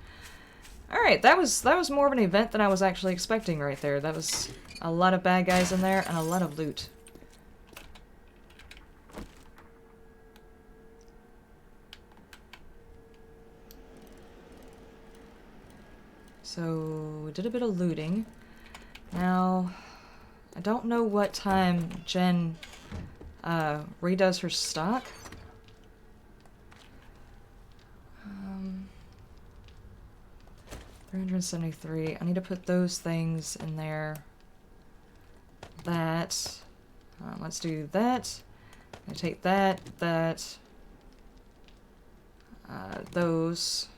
Alright, that was more of an event than I was actually expecting right there. That was a lot of bad guys in there and a lot of loot. So, we did a bit of looting. Now, I don't know what time Jen redoes her stock. 373. I need to put those things in there. That. Let's do that. I take that, those.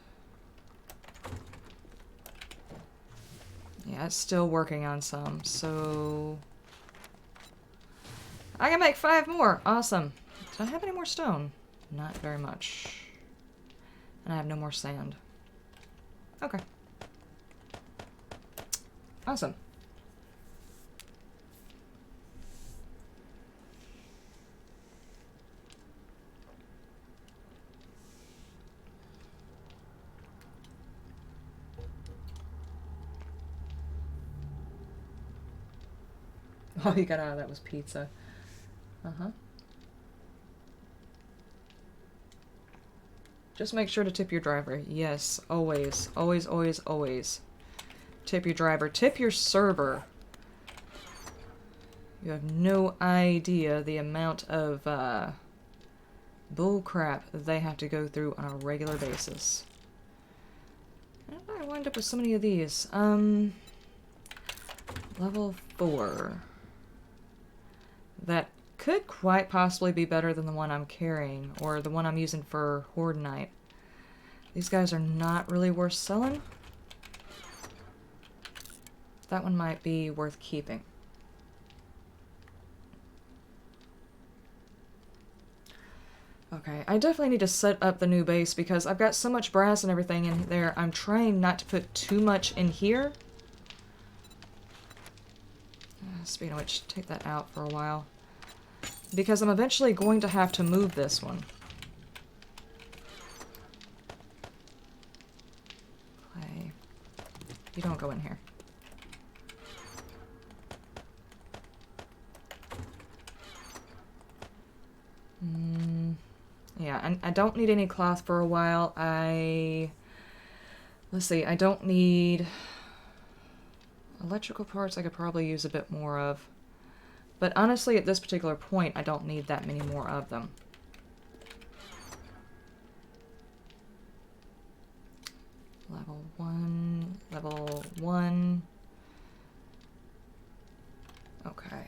Yeah, it's still working on some, so... I can make 5 more! Awesome! Do I have any more stone? Not very much. And I have no more sand. Okay. Awesome. All you got out of that was pizza. Uh-huh. Just make sure to tip your driver. Yes, always. Always, always, always. Tip your driver. Tip your server. You have no idea the amount of bull crap that they have to go through on a regular basis. How did I wind up with so many of these? Level 4. That could quite possibly be better than the one I'm carrying, or the one I'm using for Horde Night. These guys are not really worth selling. That one might be worth keeping. Okay, I definitely need to set up the new base because I've got so much brass and everything in there. I'm trying not to put too much in here. Speaking of which, take that out for a while. Because I'm eventually going to have to move this one. Clay. You don't go in here. Yeah, and I don't need any cloth for a while. Let's see, I don't need electrical parts. I could probably use a bit more of. But honestly, at this particular point, I don't need that many more of them. Level 1, level 1. Okay.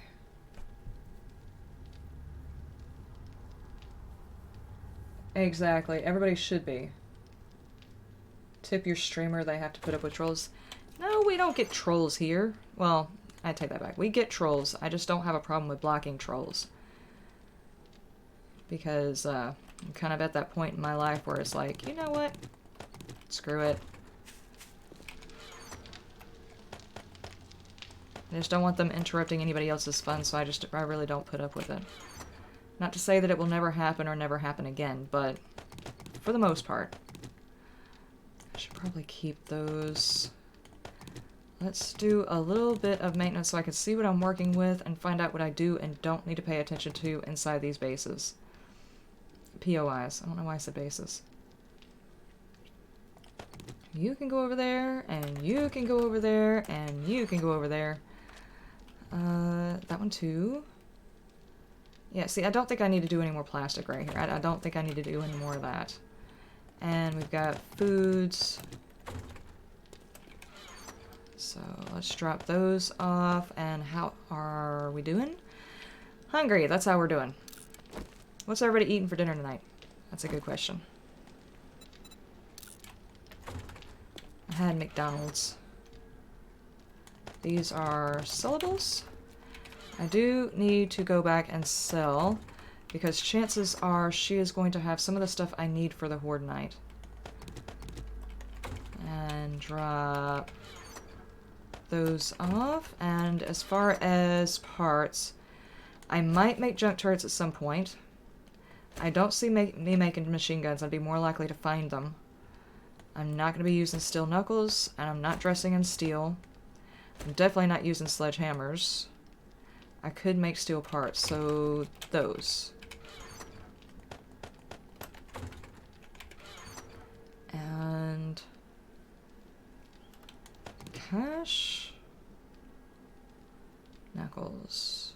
Exactly. Everybody should be. Tip your streamer, they have to put up with trolls. No, we don't get trolls here. Well, I take that back. We get trolls. I just don't have a problem with blocking trolls. Because I'm kind of at that point in my life where it's like, you know what? Screw it. I just don't want them interrupting anybody else's fun, so I really don't put up with it. Not to say that it will never happen or never happen again, but for the most part. I should probably keep those. Let's do a little bit of maintenance so I can see what I'm working with and find out what I do and don't need to pay attention to inside these bases. POIs. I don't know why I said bases. You can go over there, and you can go over there, and you can go over there. That one too. Yeah, see, I don't think I need to do any more plastic right here. I don't think I need to do any more of that. And we've got foods. So let's drop those off. And how are we doing? Hungry, that's how we're doing. What's everybody eating for dinner tonight? That's a good question. I had McDonald's. These are sellables. I do need to go back and sell, because chances are she is going to have some of the stuff I need for the Horde Night. And drop those off. And as far as parts, I might make junk turrets at some point. I don't see me making machine guns. I'd be more likely to find them. I'm not going to be using steel knuckles, and I'm not dressing in steel. I'm definitely not using sledgehammers. I could make steel parts, so those. And cash. Knuckles.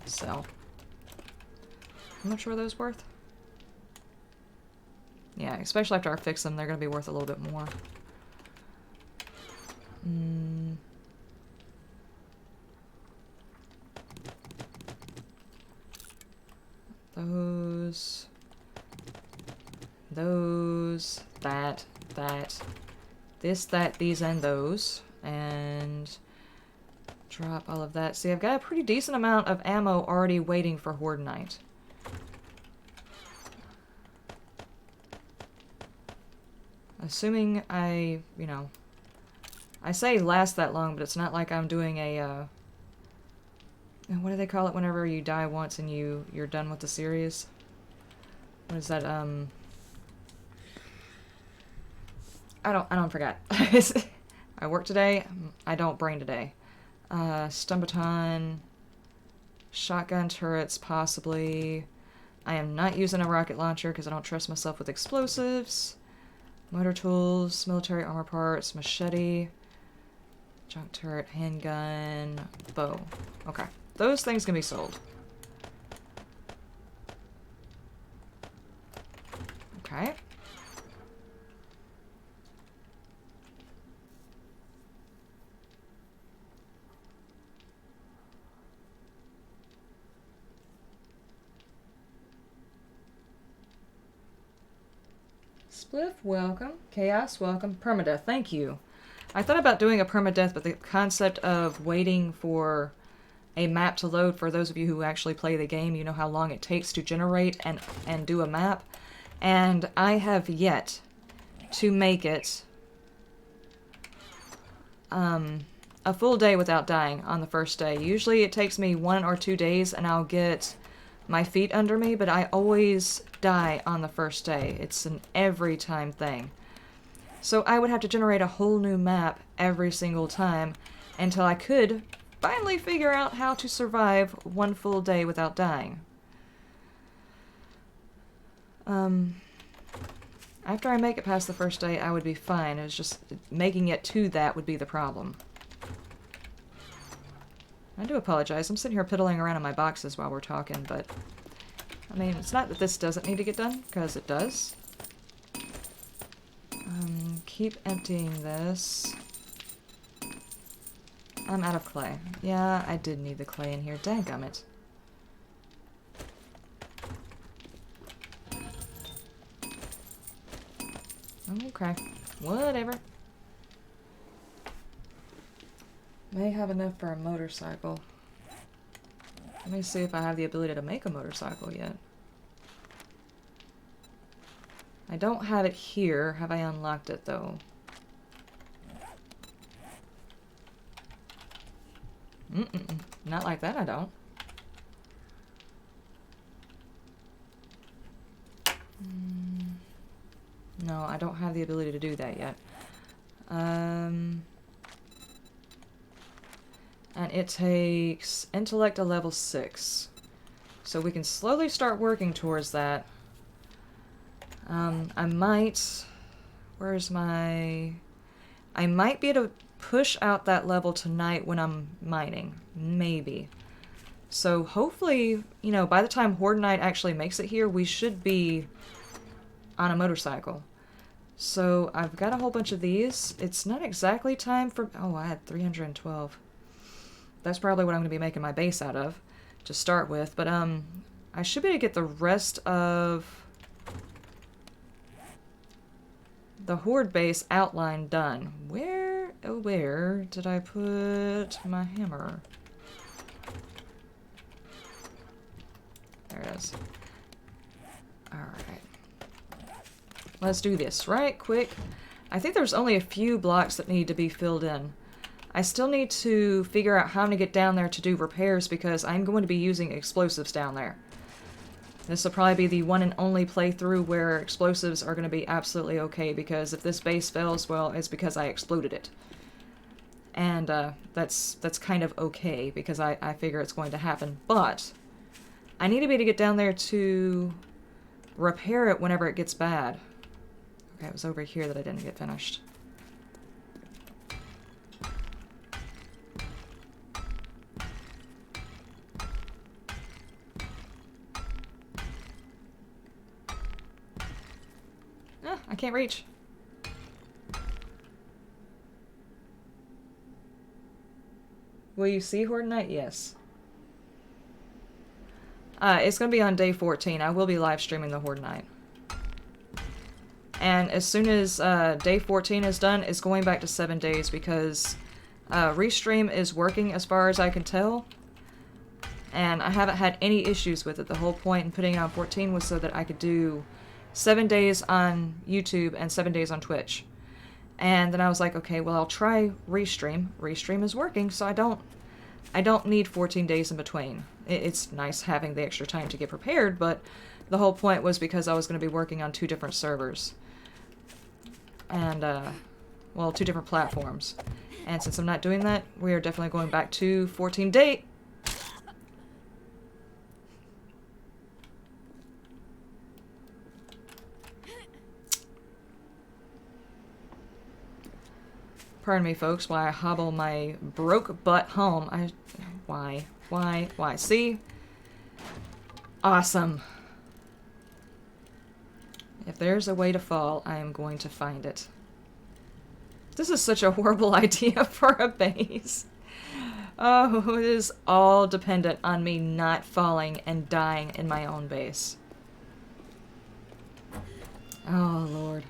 Sell. How much were those worth? Yeah, especially after I fix them, they're going to be worth a little bit more. Those, that, this, that, these, and those. And drop all of that. See, I've got a pretty decent amount of ammo already waiting for Horde Night. Assuming I say last that long, but it's not like I'm doing a, what do they call it whenever you die once and you're done with the series? What is that, I don't forget. I work today, I don't brain today. Stun baton, shotgun turrets, possibly. I am not using a rocket launcher because I don't trust myself with explosives. Motor tools, military armor parts, machete, junk turret, handgun, bow. Okay. those things can be sold. Okay. Spliff, welcome. Chaos, welcome. Permadeath, thank you. I thought about doing a permadeath, but the concept of waiting for a map to load, for those of you who actually play the game, you know how long it takes to generate and do a map. And I have yet to make it a full day without dying on the first day. Usually it takes me 1 or 2 days and I'll get my feet under me, but I always die on the first day. It's an every time thing. So I would have to generate a whole new map every single time until I could finally figure out how to survive 1 full day without dying. After I make it past the first day, I would be fine. It was just making it to that would be the problem. I do apologize. I'm sitting here piddling around in my boxes while we're talking, but I mean, it's not that this doesn't need to get done, because it does. Keep emptying this. I'm out of clay. Yeah, I did need the clay in here. Dadgummit. Okay. Whatever. May have enough for a motorcycle. Let me see if I have the ability to make a motorcycle yet. I don't have it here. Have I unlocked it, though? Not like that, I don't. No, I don't have the ability to do that yet. And it takes intellect to level 6. So we can slowly start working towards that. I might... Where's my... I might be able to push out that level tonight when I'm mining. Maybe. So hopefully, you know, by the time Horde Night actually makes it here, we should be on a motorcycle. So I've got a whole bunch of these. It's not exactly time for... Oh, I had 312. That's probably what I'm going to be making my base out of to start with. But I should be able to get the rest of the Horde base outline done. Where, oh where did I put my hammer? There it is. Alright. Let's do this right quick. I think there's only a few blocks that need to be filled in. I still need to figure out how to get down there to do repairs because I'm going to be using explosives down there. This will probably be the one and only playthrough where explosives are going to be absolutely okay, because if this base fails, well, it's because I exploded it. And that's kind of okay, because I figure it's going to happen. But I need to be able to get down there to repair it whenever it gets bad. Okay, it was over here that I didn't get finished. I can't reach. Will you see Horde Night? Yes. It's going to be on day 14. I will be live streaming the Horde Night. And as soon as day 14 is done, it's going back to 7 days because Restream is working as far as I can tell. And I haven't had any issues with it. The whole point in putting it on 14 was so that I could do 7 days on YouTube and 7 days on Twitch. And then I was like, okay, well, I'll try Restream. Restream is working, so I don't need 14 days in between. It's nice having the extra time to get prepared, but the whole point was because I was going to be working on 2 different servers. And, well, 2 different platforms. And since I'm not doing that, we are definitely going back to 14 date. Pardon me, folks, while I hobble my broke butt home. Why? Why? Why? See? Awesome. If there's a way to fall, I am going to find it. This is such a horrible idea for a base. Oh, it is all dependent on me not falling and dying in my own base. Oh, Lord.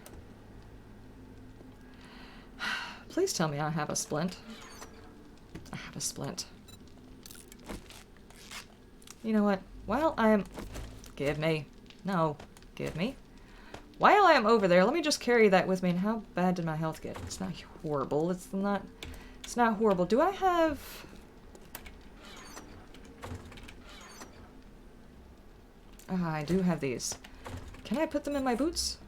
Please tell me I have a splint. I have a splint. You know what? While I am... Give me. No. Give me. While I am over there, let me just carry that with me. And how bad did my health get? It's not horrible. It's not horrible. Do I have... Ah, I do have these. Can I put them in my boots?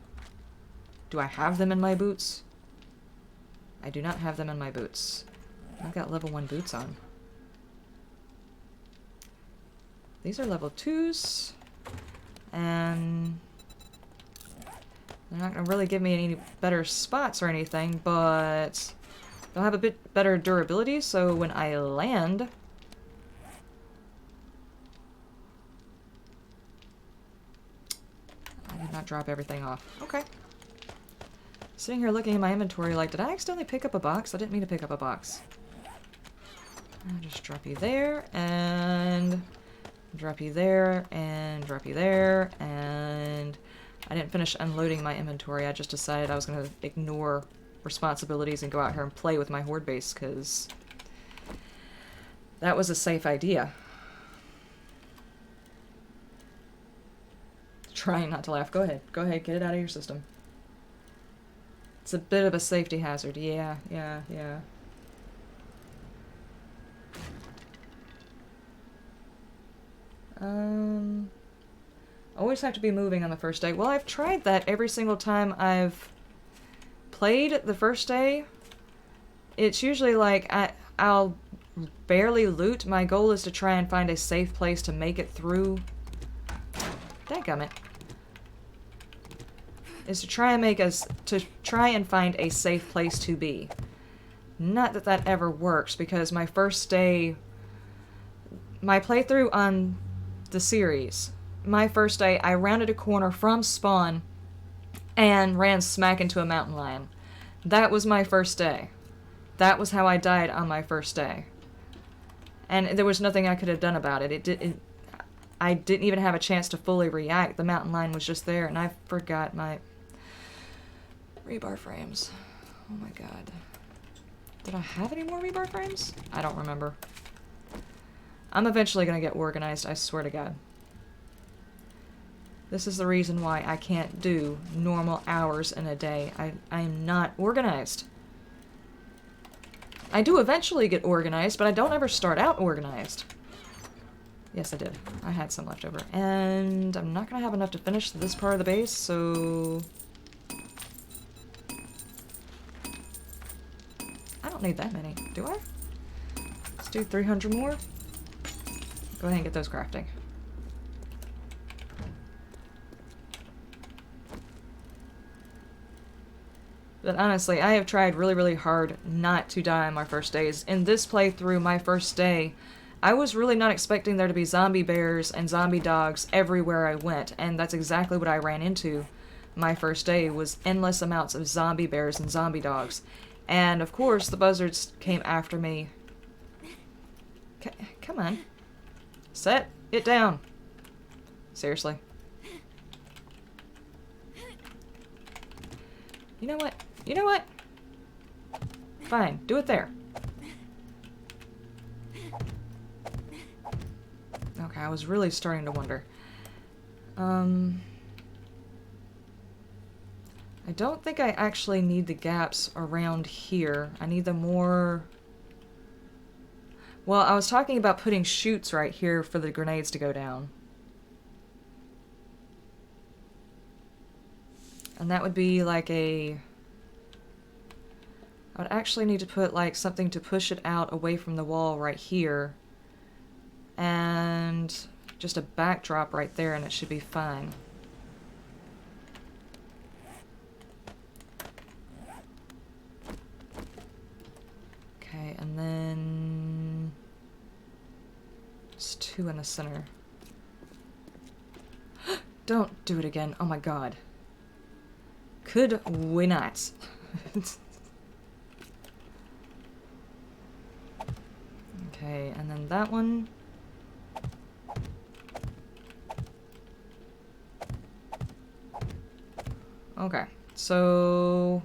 Do I have them in my boots? I do not have them in my boots. I've got level 1 boots on. These are level 2s. And they're not going to really give me any better spots or anything, but they'll have a bit better durability, so when I land... I did not drop everything off. Okay. Sitting here looking at my inventory like, did I accidentally pick up a box? I didn't mean to pick up a box. I'll just drop you there, and drop you there, and drop you there, and I didn't finish unloading my inventory. I just decided I was going to ignore responsibilities and go out here and play with my horde base, because that was a safe idea. Trying not to laugh. Go ahead. Go ahead. Get it out of your system. It's a bit of a safety hazard. Yeah. Always have to be moving on the first day. Well, I've tried that every single time I've played the first day. It's usually like I'll barely loot. My goal is to try and find a safe place to make it through. Dadgummit. Is to try and find a safe place to be. Not that that ever works, because my first day, my playthrough on the series, my first day, I rounded a corner from spawn and ran smack into a mountain lion. That was my first day. That was how I died on my first day. And there was nothing I could have done about it. I didn't even have a chance to fully react. The mountain lion was just there, and I forgot my rebar frames. Oh my god. Did I have any more rebar frames? I don't remember. I'm eventually gonna get organized, I swear to god. This is the reason why I can't do normal hours in a day. I'm not organized. I do eventually get organized, but I don't ever start out organized. Yes, I did. I had some left over. And I'm not gonna have enough to finish this part of the base, so... I don't need that many, do I? Let's do 300 more. Go ahead and get those crafting. But honestly, I have tried really, really hard not to die on my first days. In this playthrough, my first day, I was really not expecting there to be zombie bears and zombie dogs everywhere I went, and that's exactly what I ran into my first day, was endless amounts of zombie bears and zombie dogs. And of course, the buzzards came after me. Come on. Set it down. Seriously. You know what? You know what? Fine, do it there. Okay, I was really starting to wonder. I don't think I actually need the gaps around here. I need them more... Well, I was talking about putting chutes right here for the grenades to go down. And that would be like a... I would actually need to put like something to push it out away from the wall right here. And just a backdrop right there, and it should be fine. Okay, and then... There's 2 in the center. Don't do it again. Oh my god. Could we not? Okay, and then that one. Okay, so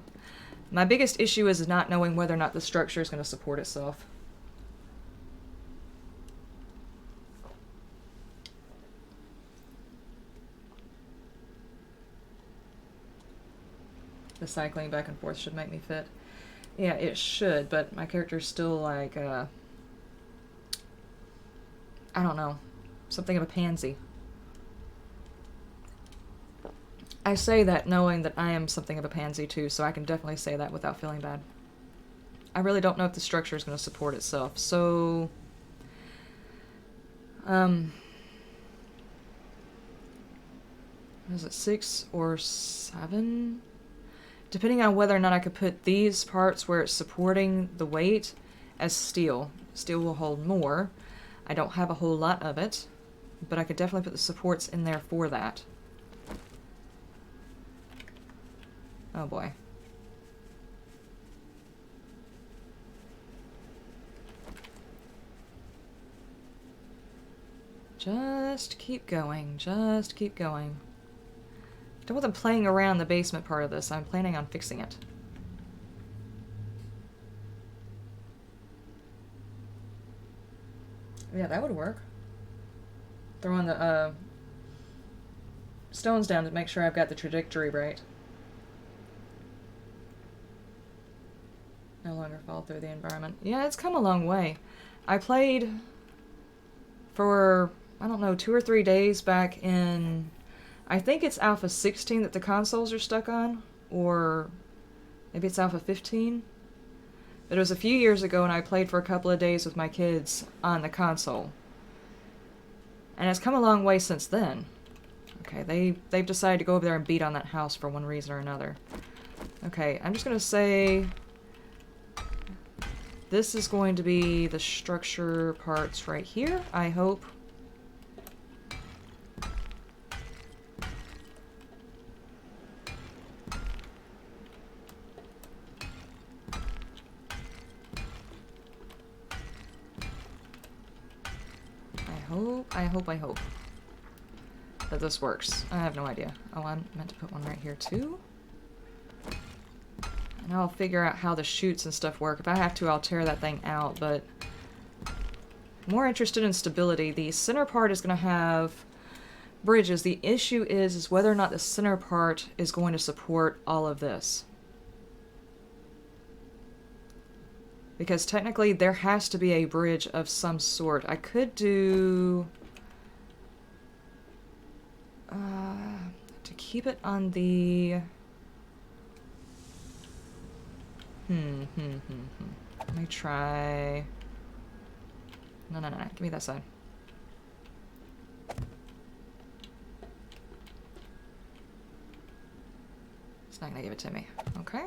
my biggest issue is not knowing whether or not the structure is going to support itself. The cycling back and forth should make me fit. Yeah, it should, but my character's still like, I don't know, something of a pansy. I say that knowing that I am something of a pansy too, so I can definitely say that without feeling bad. I really don't know if the structure is going to support itself, so... is it 6 or 7? Depending on whether or not I could put these parts where it's supporting the weight as steel. Steel will hold more. I don't have a whole lot of it, but I could definitely put the supports in there for that. Oh boy. Just keep going. Just keep going. I don't want them playing around the basement part of this. I'm planning on fixing it. Yeah, that would work. Throwing the stones down to make sure I've got the trajectory right. No longer fall through the environment. Yeah, it's come a long way. I played for, I don't know, 2 or 3 days back in, I think it's Alpha 16 that the consoles are stuck on, or maybe it's Alpha 15. But it was a few years ago and I played for a couple of days with my kids on the console. And it's come a long way since then. Okay, they've decided to go over there and beat on that house for one reason or another. Okay, I'm just gonna say... this is going to be the structure parts right here, I hope. I hope that this works. I have no idea. Oh, I meant to put one right here too. And I'll figure out how the chutes and stuff work. If I have to, I'll tear that thing out, but more interested in stability. The center part is going to have bridges. The issue is whether or not the center part is going to support all of this. Because technically there has to be a bridge of some sort. I could do... to keep it on the... Let me try... No. Give me that side. It's not gonna give it to me. Okay.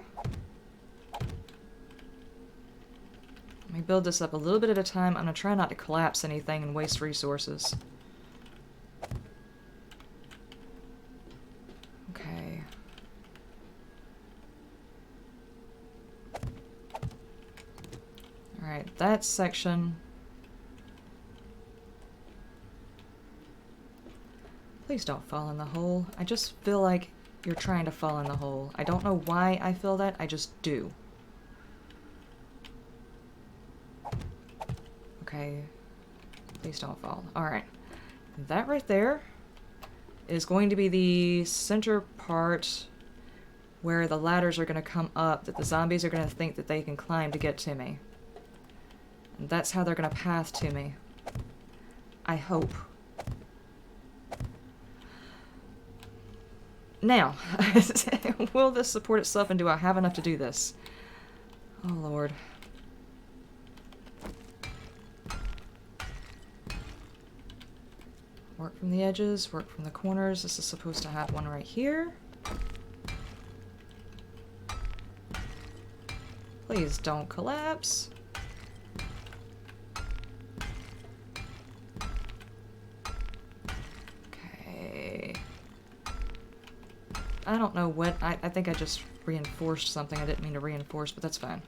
Let me build this up a little bit at a time. I'm gonna try not to collapse anything and waste resources. Okay. Alright, that section. Please don't fall in the hole. I just feel like you're trying to fall in the hole. I don't know why I feel that, I just do. Okay. Please don't fall. Alright. That right there is going to be the center part where the ladders are going to come up that the zombies are going to think that they can climb to get to me. And that's how they're going to path to me. I hope. Now, will this support itself and do I have enough to do this? Oh Lord. Work from the edges, work from the corners. This is supposed to have one right here. Please don't collapse. I don't know what... I think I just reinforced something I didn't mean to reinforce, but that's fine.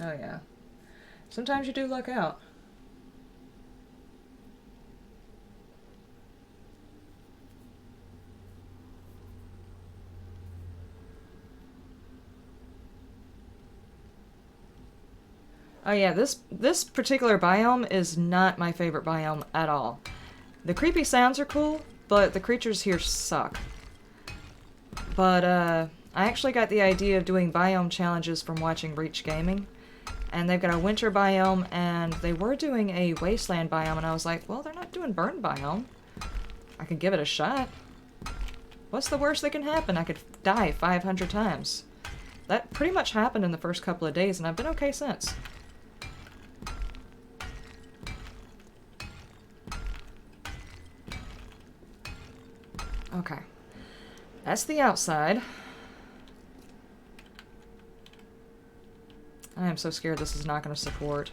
Oh yeah. Sometimes you do luck out. Oh yeah, this particular biome is not my favorite biome at all. The creepy sounds are cool, but the creatures here suck. But I actually got the idea of doing biome challenges from watching Reach Gaming. And they've got a winter biome, and they were doing a wasteland biome, and I was like, well, they're not doing burn biome. I could give it a shot. What's the worst that can happen? I could die 500 times. That pretty much happened in the first couple of days, and I've been okay since. Okay. That's the outside. I am so scared this is not going to support.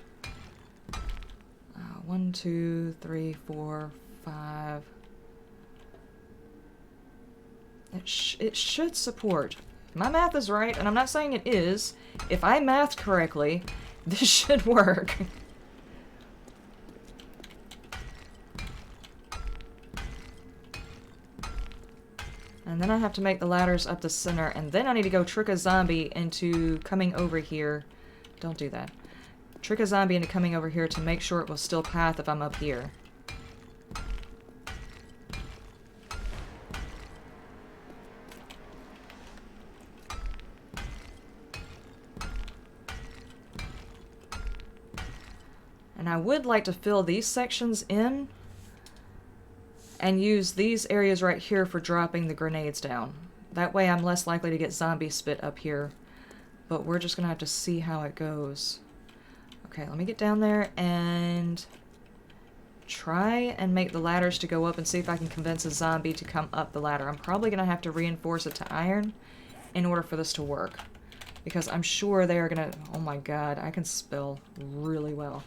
1, 2, 3, 4, 5. It should support. My math is right, and I'm not saying it is. If I mathed correctly, this should work. And then I have to make the ladders up the center, and then I need to go trick a zombie into coming over here. Don't do that. Trick a zombie into coming over here to make sure it will still path if I'm up here. And I would like to fill these sections in and use these areas right here for dropping the grenades down. That way I'm less likely to get zombie spit up here. But we're just gonna have to see how it goes. Okay, let me get down there and try and make the ladders to go up and see if I can convince a zombie to come up the ladder. I'm probably gonna have to reinforce it to iron in order for this to work. Because I'm sure they are gonna... Oh my god, I can spell really well.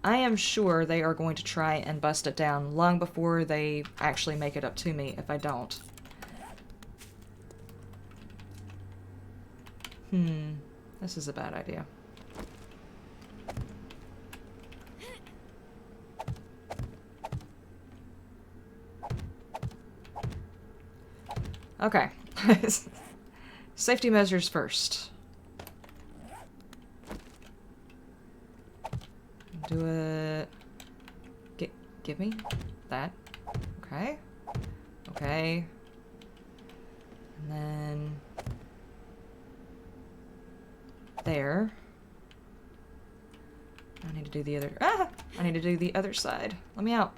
I am sure they are going to try and bust it down long before they actually make it up to me if I don't. This is a bad idea. Okay. Safety measures first. Do it. Give me that. Okay. Okay. And then there. I need to do the other. Ah! I need to do the other side. Let me out.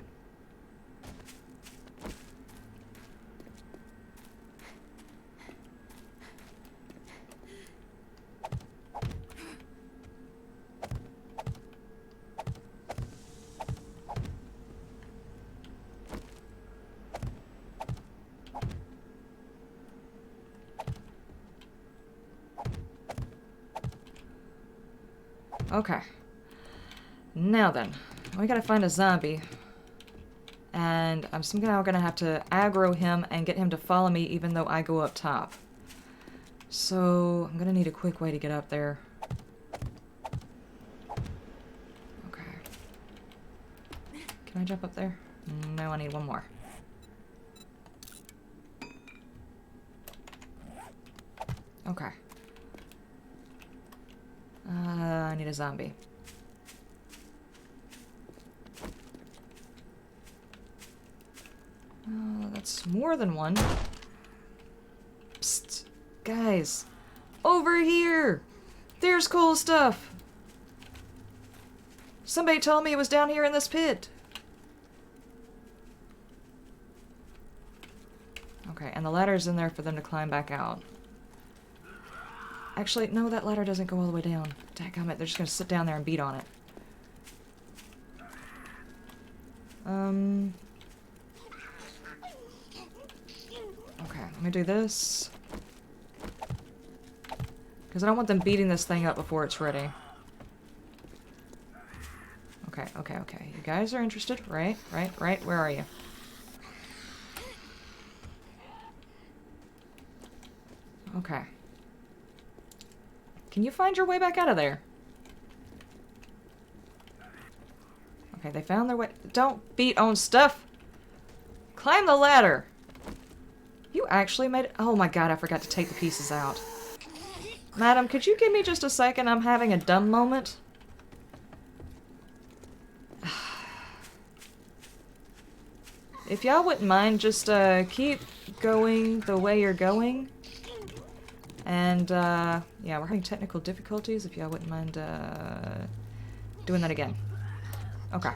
Okay. Now then, we gotta find a zombie. And I'm somehow gonna have to aggro him and get him to follow me even though I go up top. So, I'm gonna need a quick way to get up there. Okay. Can I jump up there? No, I need one more. Okay. I need a zombie. That's more than one. Psst. Guys. Over here! There's cool stuff! Somebody told me it was down here in this pit. Okay, and the ladder's in there for them to climb back out. Actually, no, that ladder doesn't go all the way down. Dadgummit, they're just gonna sit down there and beat on it. Okay, let me do this. Because I don't want them beating this thing up before it's ready. Okay, okay, okay. You guys are interested, right? Right, right. Where are you? Okay. Can you find your way back out of there? Okay, they found their way. Don't beat on stuff! Climb the ladder! You actually made it. Oh my god, I forgot to take the pieces out. Madam, could you give me just a second? I'm having a dumb moment. If y'all wouldn't mind, just keep going the way you're going. And yeah, we're having technical difficulties. If y'all wouldn't mind doing that again. Okay.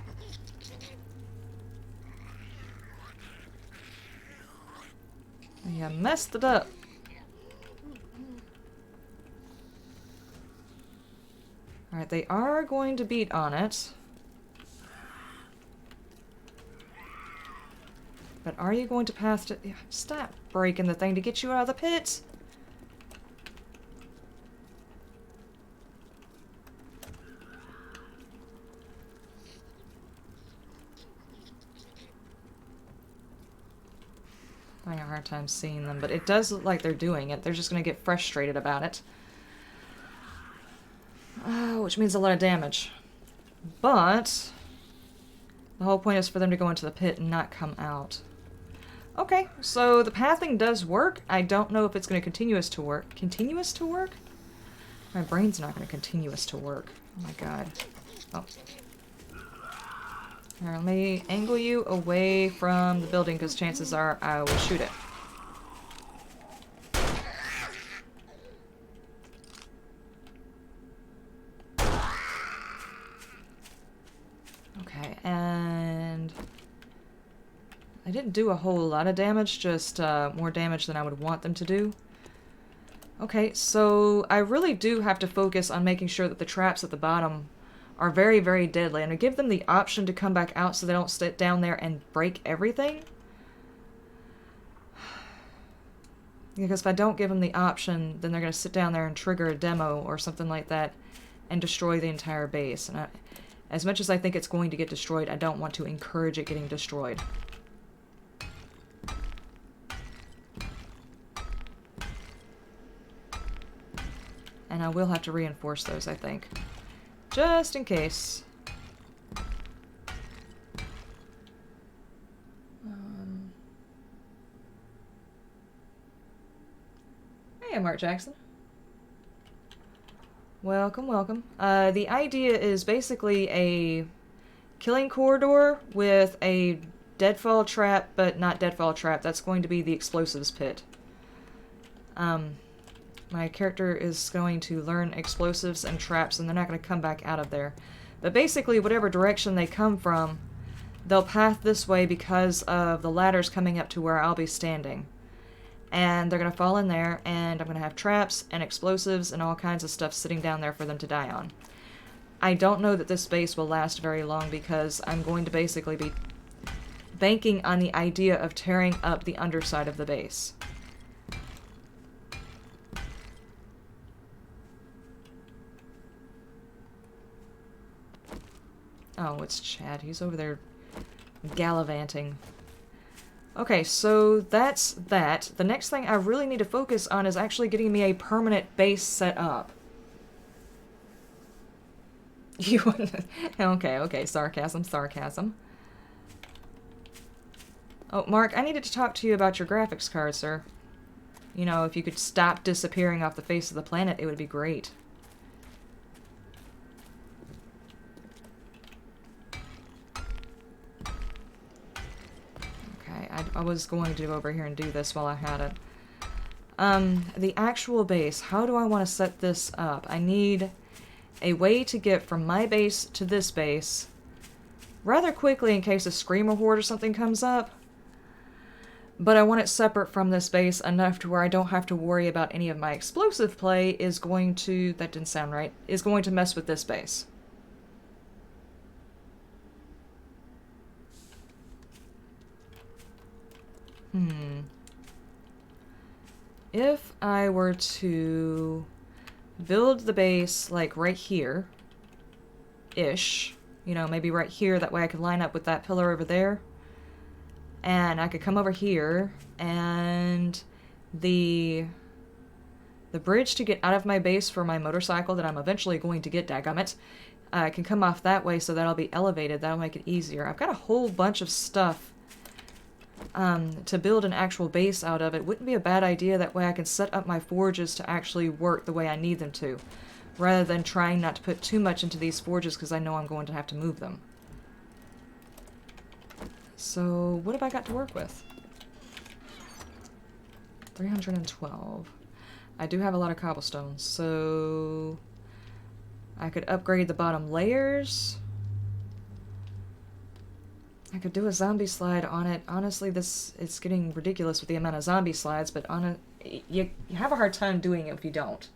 Yeah, messed it up. Alright, they are going to beat on it. But are you going to pass it? Stop breaking the thing to get you out of the pit! I'm having a hard time seeing them, but it does look like they're doing it. They're just going to get frustrated about it. Which means a lot of damage. But the whole point is for them to go into the pit and not come out. Okay, so the pathing does work. I don't know if it's going to continuous to work. Continuous to work? My brain's not going to continuous to work. Oh my god. Oh. Here, let me angle you away from the building because chances are I will shoot it. Okay, and I didn't do a whole lot of damage, just more damage than I would want them to do. Okay, so I really do have to focus on making sure that the traps at the bottom are very, very deadly, and I give them the option to come back out so they don't sit down there and break everything. Because if I don't give them the option, then they're going to sit down there and trigger a demo or something like that and destroy the entire base. And as much as I think it's going to get destroyed, I don't want to encourage it getting destroyed. And I will have to reinforce those, I think. Just in case. Hey, I'm Mark Jackson. Welcome, welcome. The idea is basically a killing corridor with a deadfall trap, but not deadfall trap. That's going to be the explosives pit. My character is going to learn explosives and traps, and they're not going to come back out of there. But basically, whatever direction they come from, they'll path this way because of the ladders coming up to where I'll be standing. And they're going to fall in there, and I'm going to have traps and explosives and all kinds of stuff sitting down there for them to die on. I don't know that this base will last very long because I'm going to basically be banking on the idea of tearing up the underside of the base. Oh, it's Chad. He's over there gallivanting. Okay, so that's that. The next thing I really need to focus on is actually getting me a permanent base set up. You okay, sarcasm, sarcasm. Oh, Mark, I needed to talk to you about your graphics card, sir. You know, if you could stop disappearing off the face of the planet, it would be great. I was going to go over here and do this while I had it. The actual base. How do I want to set this up? I need a way to get from my base to this base rather quickly in case a screamer horde or something comes up. But I want it separate from this base enough to where I don't have to worry about any of my explosive play is going to... That didn't sound right. Is going to mess with this base. If I were to build the base, like, right here-ish. You know, maybe right here, that way I could line up with that pillar over there. And I could come over here, and the bridge to get out of my base for my motorcycle that I'm eventually going to get, dadgummit, can come off that way, so that'll be elevated. That'll make it easier. I've got a whole bunch of stuff to build an actual base out of. It wouldn't be a bad idea. That way I can set up my forges to actually work the way I need them to, rather than trying not to put too much into these forges because I know I'm going to have to move them. So what have I got to work with? 312. I do have a lot of cobblestones, so I could upgrade the bottom layers. I could do a zombie slide on it. Honestly, it's getting ridiculous with the amount of zombie slides, but you have a hard time doing it if you don't.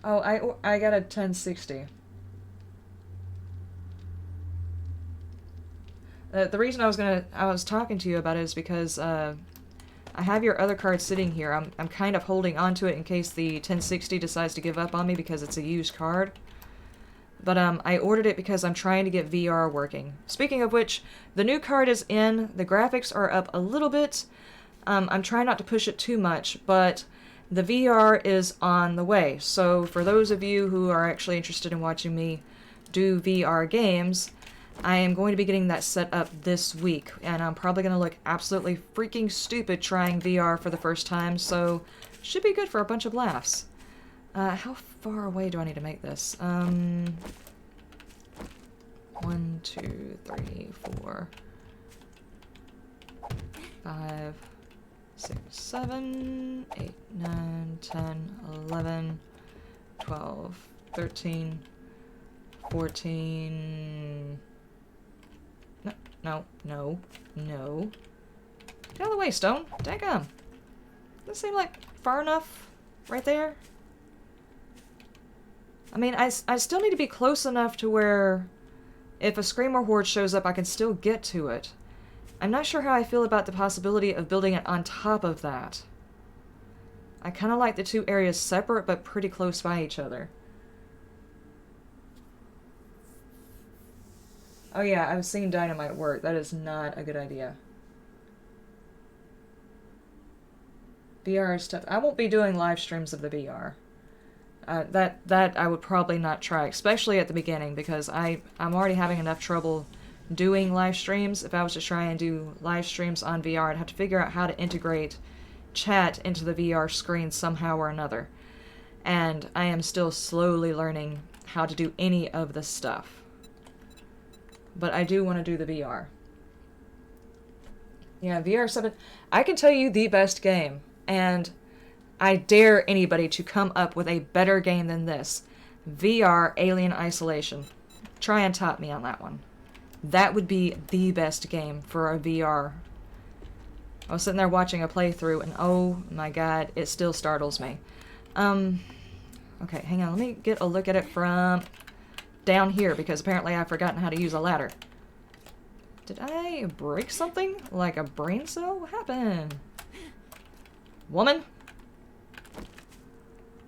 Oh, I got a 1060. The reason I was talking to you about it is because I have your other card sitting here. I'm kind of holding on to it in case the 1060 decides to give up on me because it's a used card. But I ordered it because I'm trying to get VR working. Speaking of which, the new card is in. The graphics are up a little bit. I'm trying not to push it too much, but the VR is on the way. So for those of you who are actually interested in watching me do VR games, I am going to be getting that set up this week, and I'm probably going to look absolutely freaking stupid trying VR for the first time, so should be good for a bunch of laughs. How far away do I need to make this? 1, 2, 3, 4, 5, 6, 7, 8, 9, 10, 11, 12, 13, 14... No. Get out of the way, Stone. Daggum. Doesn't seem like far enough right there. I mean, I still need to be close enough to where if a Screamer Horde shows up, I can still get to it. I'm not sure how I feel about the possibility of building it on top of that. I kind of like the two areas separate, but pretty close by each other. Oh yeah, I've seen dynamite work. That is not a good idea. VR stuff. I won't be doing live streams of the VR. That I would probably not try, especially at the beginning, because I'm already having enough trouble doing live streams. If I was to try and do live streams on VR, I'd have to figure out how to integrate chat into the VR screen somehow or another. And I am still slowly learning how to do any of this stuff. But I do want to do the VR. Yeah, VR 7. I can tell you the best game, and I dare anybody to come up with a better game than this. VR Alien Isolation. Try and top me on that one. That would be the best game for a VR. I was sitting there watching a playthrough, and oh my god, it still startles me. Okay, hang on, let me get a look at it from down here, because apparently I've forgotten how to use a ladder. Did I break something? Like a brain cell? What happened? Woman?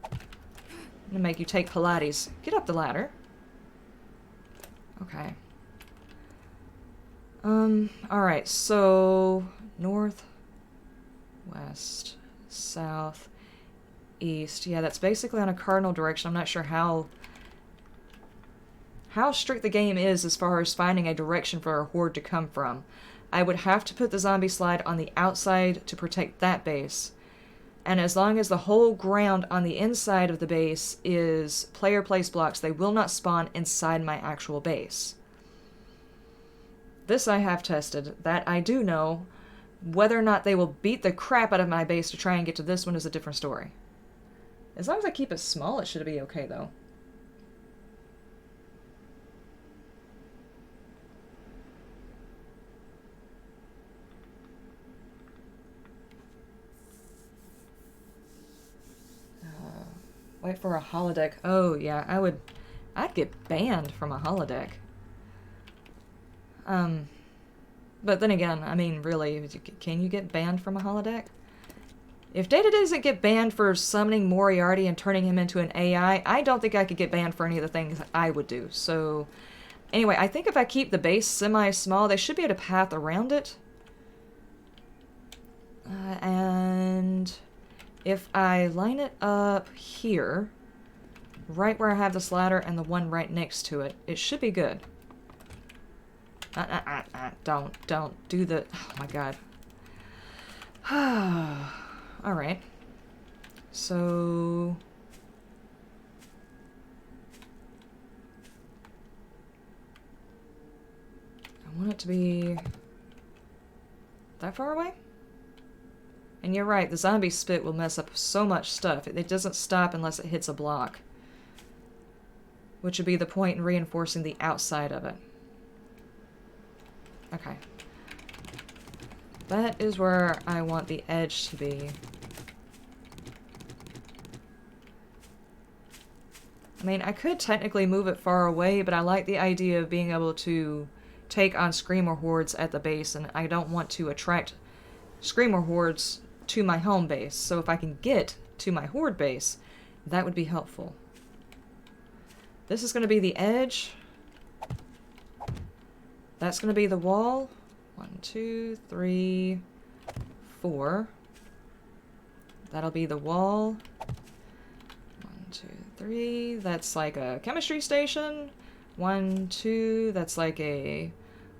I'm gonna make you take Pilates. Get up the ladder. Okay. Alright, so north, west, south, east. Yeah, that's basically on a cardinal direction. I'm not sure how strict the game is as far as finding a direction for a horde to come from. I would have to put the zombie slide on the outside to protect that base. And as long as the whole ground on the inside of the base is player place blocks, they will not spawn inside my actual base. This I have tested. That I do know. Whether or not they will beat the crap out of my base to try and get to this one is a different story. As long as I keep it small, it should be okay, though. Wait for a holodeck. Oh, yeah, I'd get banned from a holodeck. But then again, I mean, really, can you get banned from a holodeck? If Data doesn't get banned for summoning Moriarty and turning him into an AI, I don't think I could get banned for any of the things I would do. So, anyway, I think if I keep the base semi-small, they should be able to path around it. And if I line it up here, right where I have this ladder and the one right next to it, it should be good. Don't do the... Oh my god. Alright. So... I want it to be... that far away? And you're right, the zombie spit will mess up so much stuff. It doesn't stop unless it hits a block. Which would be the point in reinforcing the outside of it. Okay. That is where I want the edge to be. I mean, I could technically move it far away, but I like the idea of being able to take on Screamer hordes at the base, and I don't want to attract Screamer hordes to my home base. So if I can get to my horde base, that would be helpful. This is going to be the edge. That's going to be the wall. 1, 2, 3, 4. That'll be the wall. 1, 2, 3. That's like a chemistry station. 1, 2. That's like a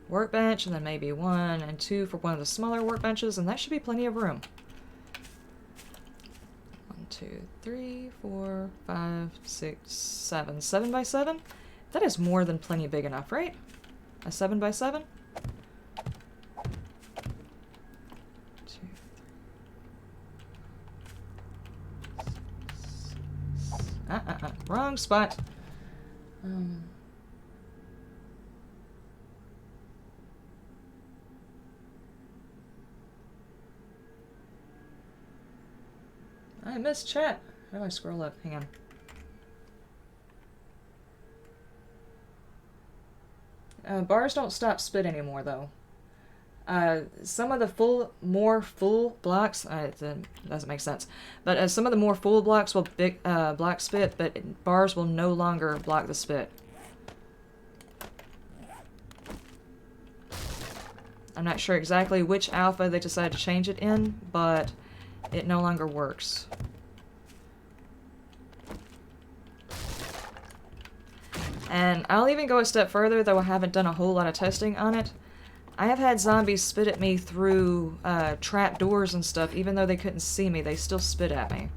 workbench, and then maybe 1 and 2 for one of the smaller workbenches, and that should be plenty of room. 1, 2, 3, 4, 5, 6, 7. 7 by 7? That is more than plenty big enough, right? A 7 by 7? 2, 3. Wrong spot. I missed chat. How do I scroll up? Hang on. Bars don't stop spit anymore, though. Some of the more full blocks, it doesn't make sense, but some of the more full blocks will block spit, but bars will no longer block the spit. I'm not sure exactly which alpha they decided to change it in, but it no longer works. And I'll even go a step further, though I haven't done a whole lot of testing on it. I have had zombies spit at me through trap doors and stuff. Even though they couldn't see me, they still spit at me.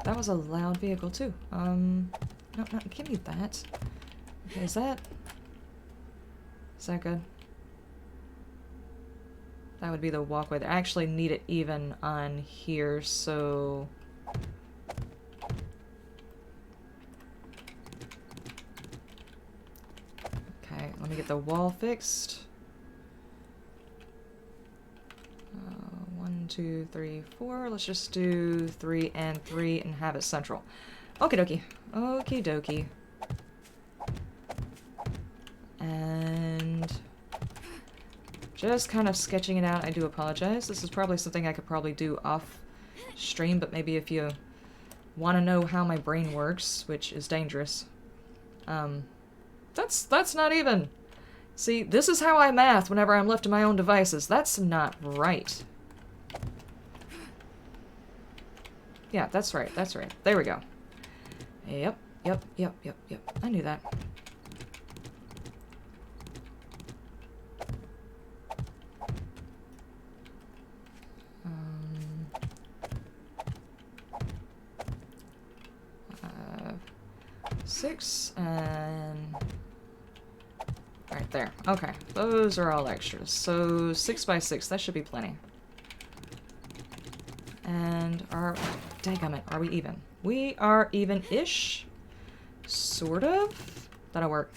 That was a loud vehicle, too. No, give me that. Okay, is that good? That would be the walkway. I actually need it even on here, so... Okay, let me get the wall fixed. 1, 2, 3, 4. Let's just do 3 and 3 and have it central. Okie dokie. Okie dokie. And... just kind of sketching it out. I do apologize. This is probably something I could probably do off stream, but maybe if you want to know how my brain works, which is dangerous. That's not even... See, this is how I math whenever I'm left to my own devices. That's not right. Yeah, that's right. That's right. There we go. Yep. I knew that. Six and right there. Okay, those are all extras. So 6 by 6, that should be plenty. And dagummit, are we even? We are even-ish, sort of. That'll work.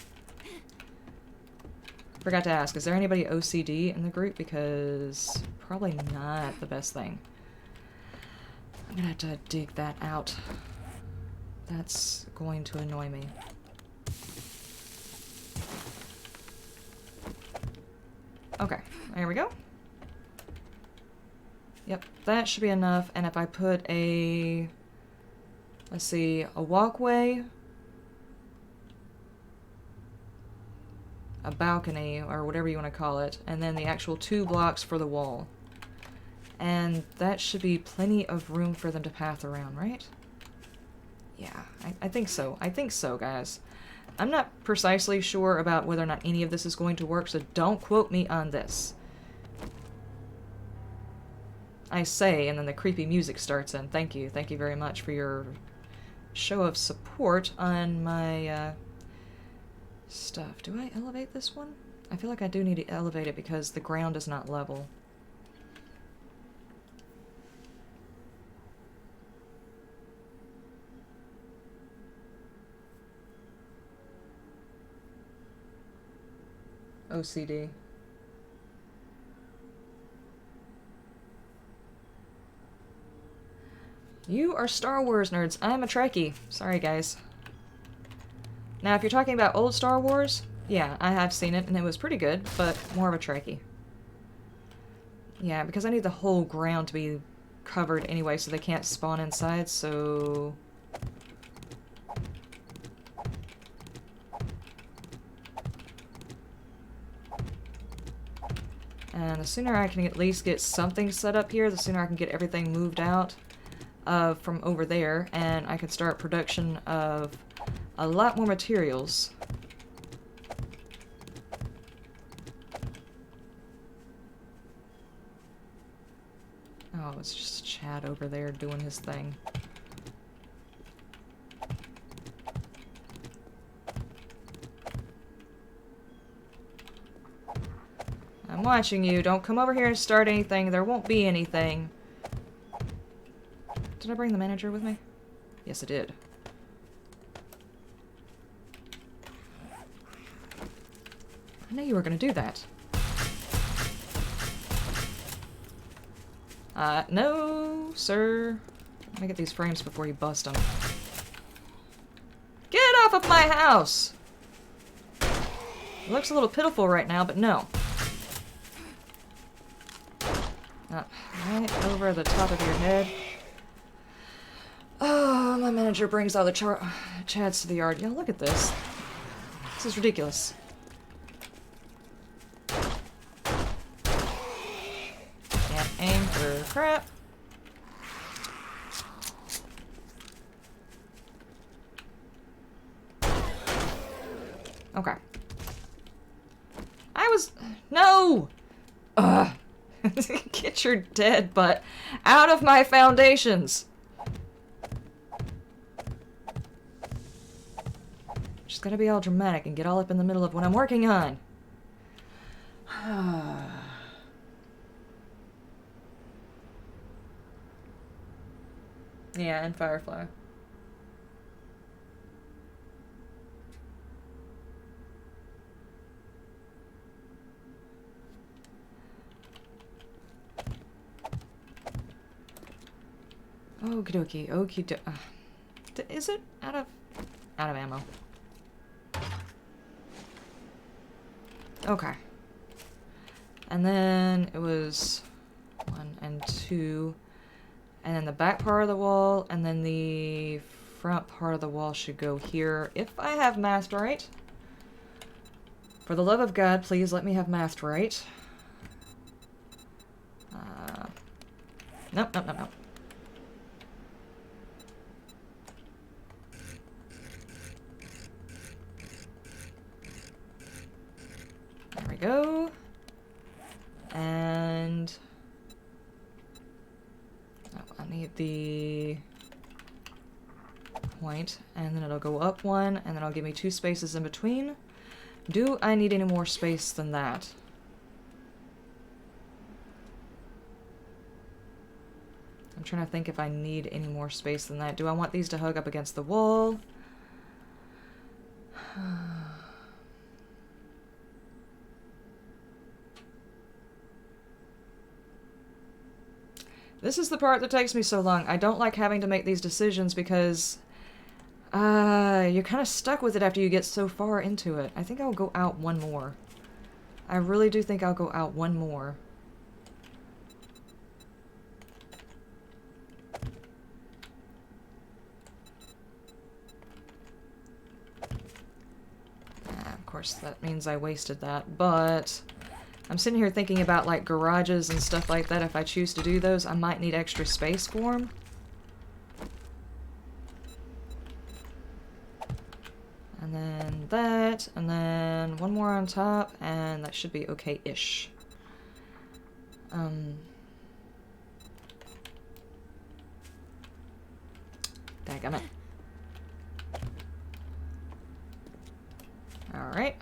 Forgot to ask, is there anybody OCD in the group? Because probably not the best thing. I'm gonna have to dig that out. That's going to annoy me. Okay, there we go. Yep, that should be enough. And if I put a, let's see, a walkway, a balcony, or whatever you want to call it, and then the actual 2 blocks for the wall. And that should be plenty of room for them to path around, right? Yeah, I think so. I think so, guys. I'm not precisely sure about whether or not any of this is going to work, so don't quote me on this. I say, and then the creepy music starts in. Thank you. Thank you very much for your show of support on my stuff. Do I elevate this one? I feel like I do need to elevate it because the ground is not level. OCD. You are Star Wars nerds. I'm a Trekkie. Sorry, guys. Now, if you're talking about old Star Wars, yeah, I have seen it, and it was pretty good, but more of a Trekkie. Yeah, because I need the whole ground to be covered anyway, so they can't spawn inside, so... And the sooner I can at least get something set up here, the sooner I can get everything moved out from over there, and I can start production of a lot more materials. Oh, it's just Chad over there doing his thing. I'm watching you. Don't come over here and start anything. There won't be anything. Did I bring the manager with me? Yes, I did. I knew you were going to do that. No, sir. Let me get these frames before you bust them. Get off of my house! It looks a little pitiful right now, but no. Right over the top of your head. Oh, my manager brings all the chads to the yard. Yeah, look at this. This is ridiculous. Can't aim for crap. Okay. No! Ugh. Get your dead butt out of my foundations! Just gotta be all dramatic and get all up in the middle of what I'm working on. Yeah, and Firefly. Okie dokie, okie dokie. Is it out of ammo? Okay. And then it was 1 and 2. And then the back part of the wall, and then the front part of the wall should go here, if I have math right. For the love of God, please let me have math right. Nope, nope, nope, nope. There we go. And... oh, I need the point, and then it'll go up 1, and then it'll give me 2 spaces in between. Do I need any more space than that? I'm trying to think if I need any more space than that. Do I want these to hug up against the wall? This is the part that takes me so long. I don't like having to make these decisions because you're kind of stuck with it after you get so far into it. I think I'll go out 1 more. I really do think I'll go out 1 more. course, that means I wasted that, but I'm sitting here thinking about, like, garages and stuff like that. If I choose to do those, I might need extra space for them. And then that, and then one more on top, and that should be okay-ish. Dagummit. Alright.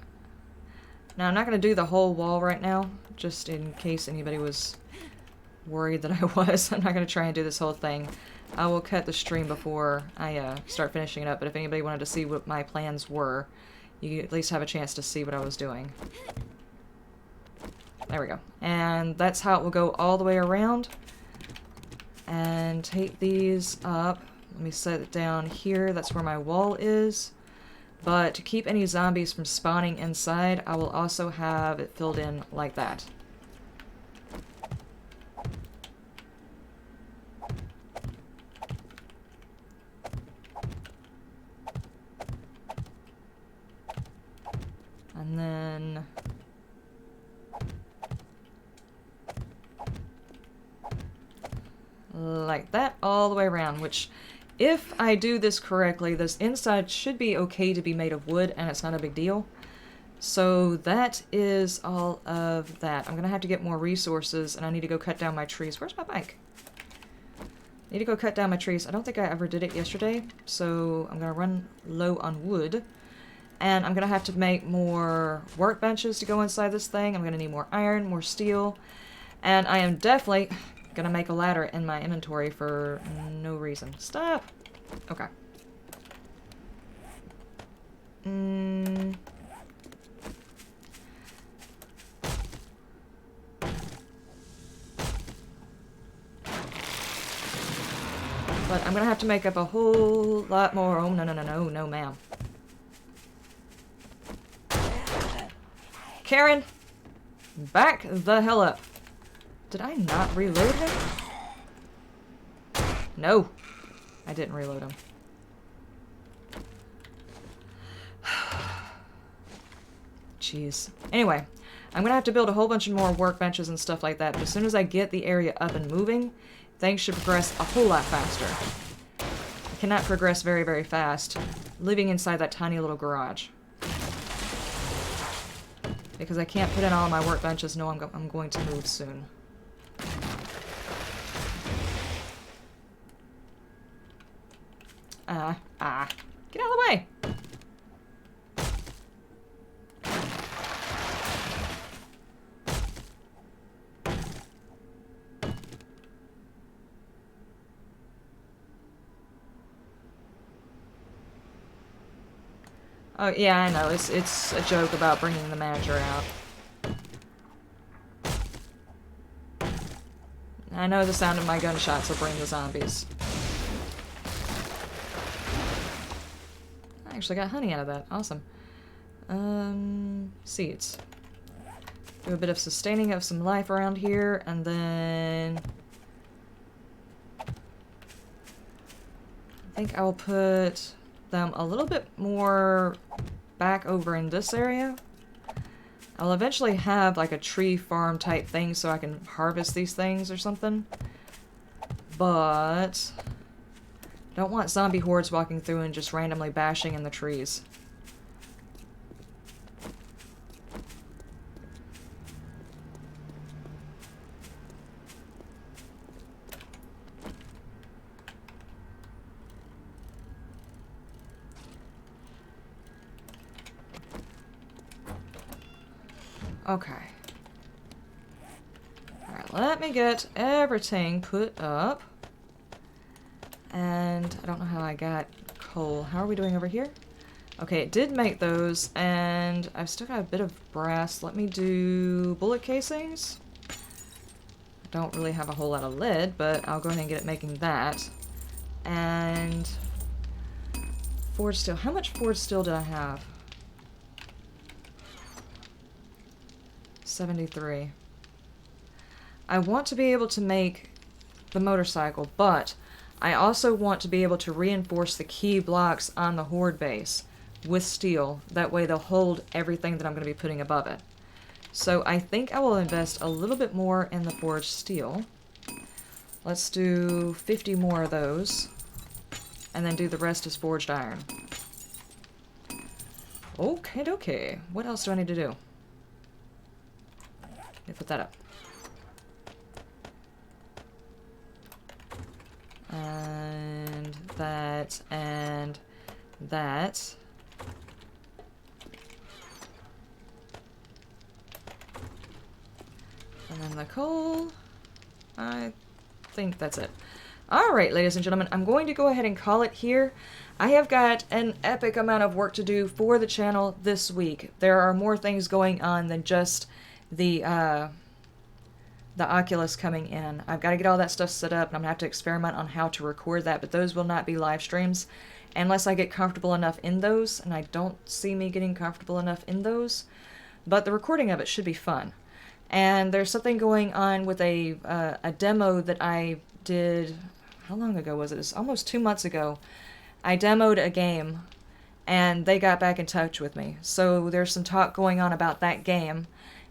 Now, I'm not going to do the whole wall right now, just in case anybody was worried that I was. I'm not going to try and do this whole thing. I will cut the stream before I start finishing it up, but if anybody wanted to see what my plans were, you at least have a chance to see what I was doing. There we go. And that's how it will go all the way around. And take these up. Let me set it down here. That's where my wall is. But to keep any zombies from spawning inside, I will also have it filled in like that. And then... like that all the way around, which, if I do this correctly, this inside should be okay to be made of wood, and it's not a big deal. So that is all of that. I'm gonna have to get more resources, and I need to go cut down my trees. Where's my bike? I need to go cut down my trees. I don't think I ever did it yesterday, so I'm gonna run low on wood. And I'm gonna have to make more workbenches to go inside this thing. I'm gonna need more iron, more steel, and I am definitely gonna make a ladder in my inventory for no reason. Stop! Okay. But I'm gonna have to make up a whole lot more. Oh, no, no, no, no, no, ma'am. Karen! Back the hell up. Did I not reload him? No. I didn't reload him. Jeez. Anyway, I'm gonna have to build a whole bunch of more workbenches and stuff like that, but as soon as I get the area up and moving, things should progress a whole lot faster. I cannot progress very, very fast living inside that tiny little garage. Because I can't put in all my workbenches. No, I'm going to move soon. Get out of the way! Oh, yeah, I know. It's a joke about bringing the manager out. I know the sound of my gunshots will bring the zombies. I actually got honey out of that. Awesome. Seeds. Do a bit of sustaining of some life around here, and then... I think I will put them a little bit more back over in this area. I'll eventually have like a tree farm type thing so I can harvest these things or something. But don't want zombie hordes walking through and just randomly bashing in the trees. Okay. Alright, let me get everything put up. And I don't know how I got coal. How are we doing over here? Okay, it did make those, and I've still got a bit of brass. Let me do bullet casings. I don't really have a whole lot of lead, but I'll go ahead and get it making that. And forged steel. How much forged steel did I have? 73. I want to be able to make the motorcycle, but I also want to be able to reinforce the key blocks on the horde base with steel. That way they'll hold everything that I'm going to be putting above it. So I think I will invest a little bit more in the forged steel. Let's do 50 more of those. And then do the rest as forged iron. Okay. What else do I need to do? Let me put that up. And that, and that. And then the coal. I think that's it. Alright, ladies and gentlemen, I'm going to go ahead and call it here. I have got an epic amount of work to do for the channel this week. There are more things going on than just the Oculus coming in. I've got to get all that stuff set up, and I'm going to have to experiment on how to record that, but those will not be live streams unless I get comfortable enough in those, and I don't see me getting comfortable enough in those. But the recording of it should be fun. And there's something going on with a demo that I did, how long ago was it? It's almost 2 months ago. I demoed a game, and they got back in touch with me. So there's some talk going on about that game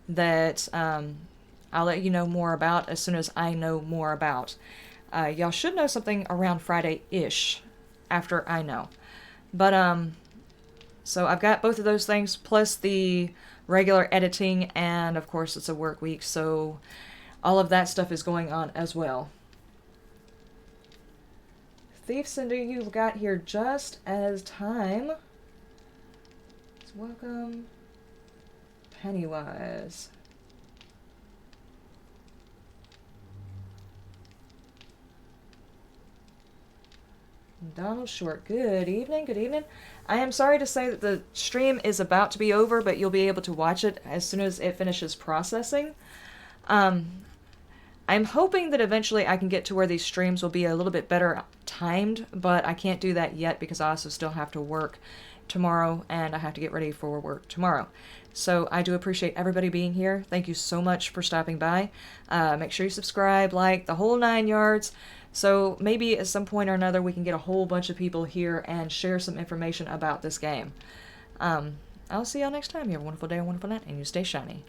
that I'll let you know more about as soon as I know more about. Y'all should know something around Friday-ish after I know. But, so I've got both of those things, plus the regular editing, and of course it's a work week, so all of that stuff is going on as well. Thief Cinder, you got here just as time. Welcome. Pennywise. Donald Short, good evening, good evening. I am sorry to say that the stream is about to be over, but you'll be able to watch it as soon as it finishes processing. I'm hoping that eventually I can get to where these streams will be a little bit better timed, but I can't do that yet because I also still have to work tomorrow, and I have to get ready for work tomorrow. So I do appreciate everybody being here. Thank you so much for stopping by. Make sure you subscribe, like, the whole 9 yards. So maybe at some point or another we can get a whole bunch of people here and share some information about this game. I'll see y'all next time. You have a wonderful day, a wonderful night, and you stay shiny.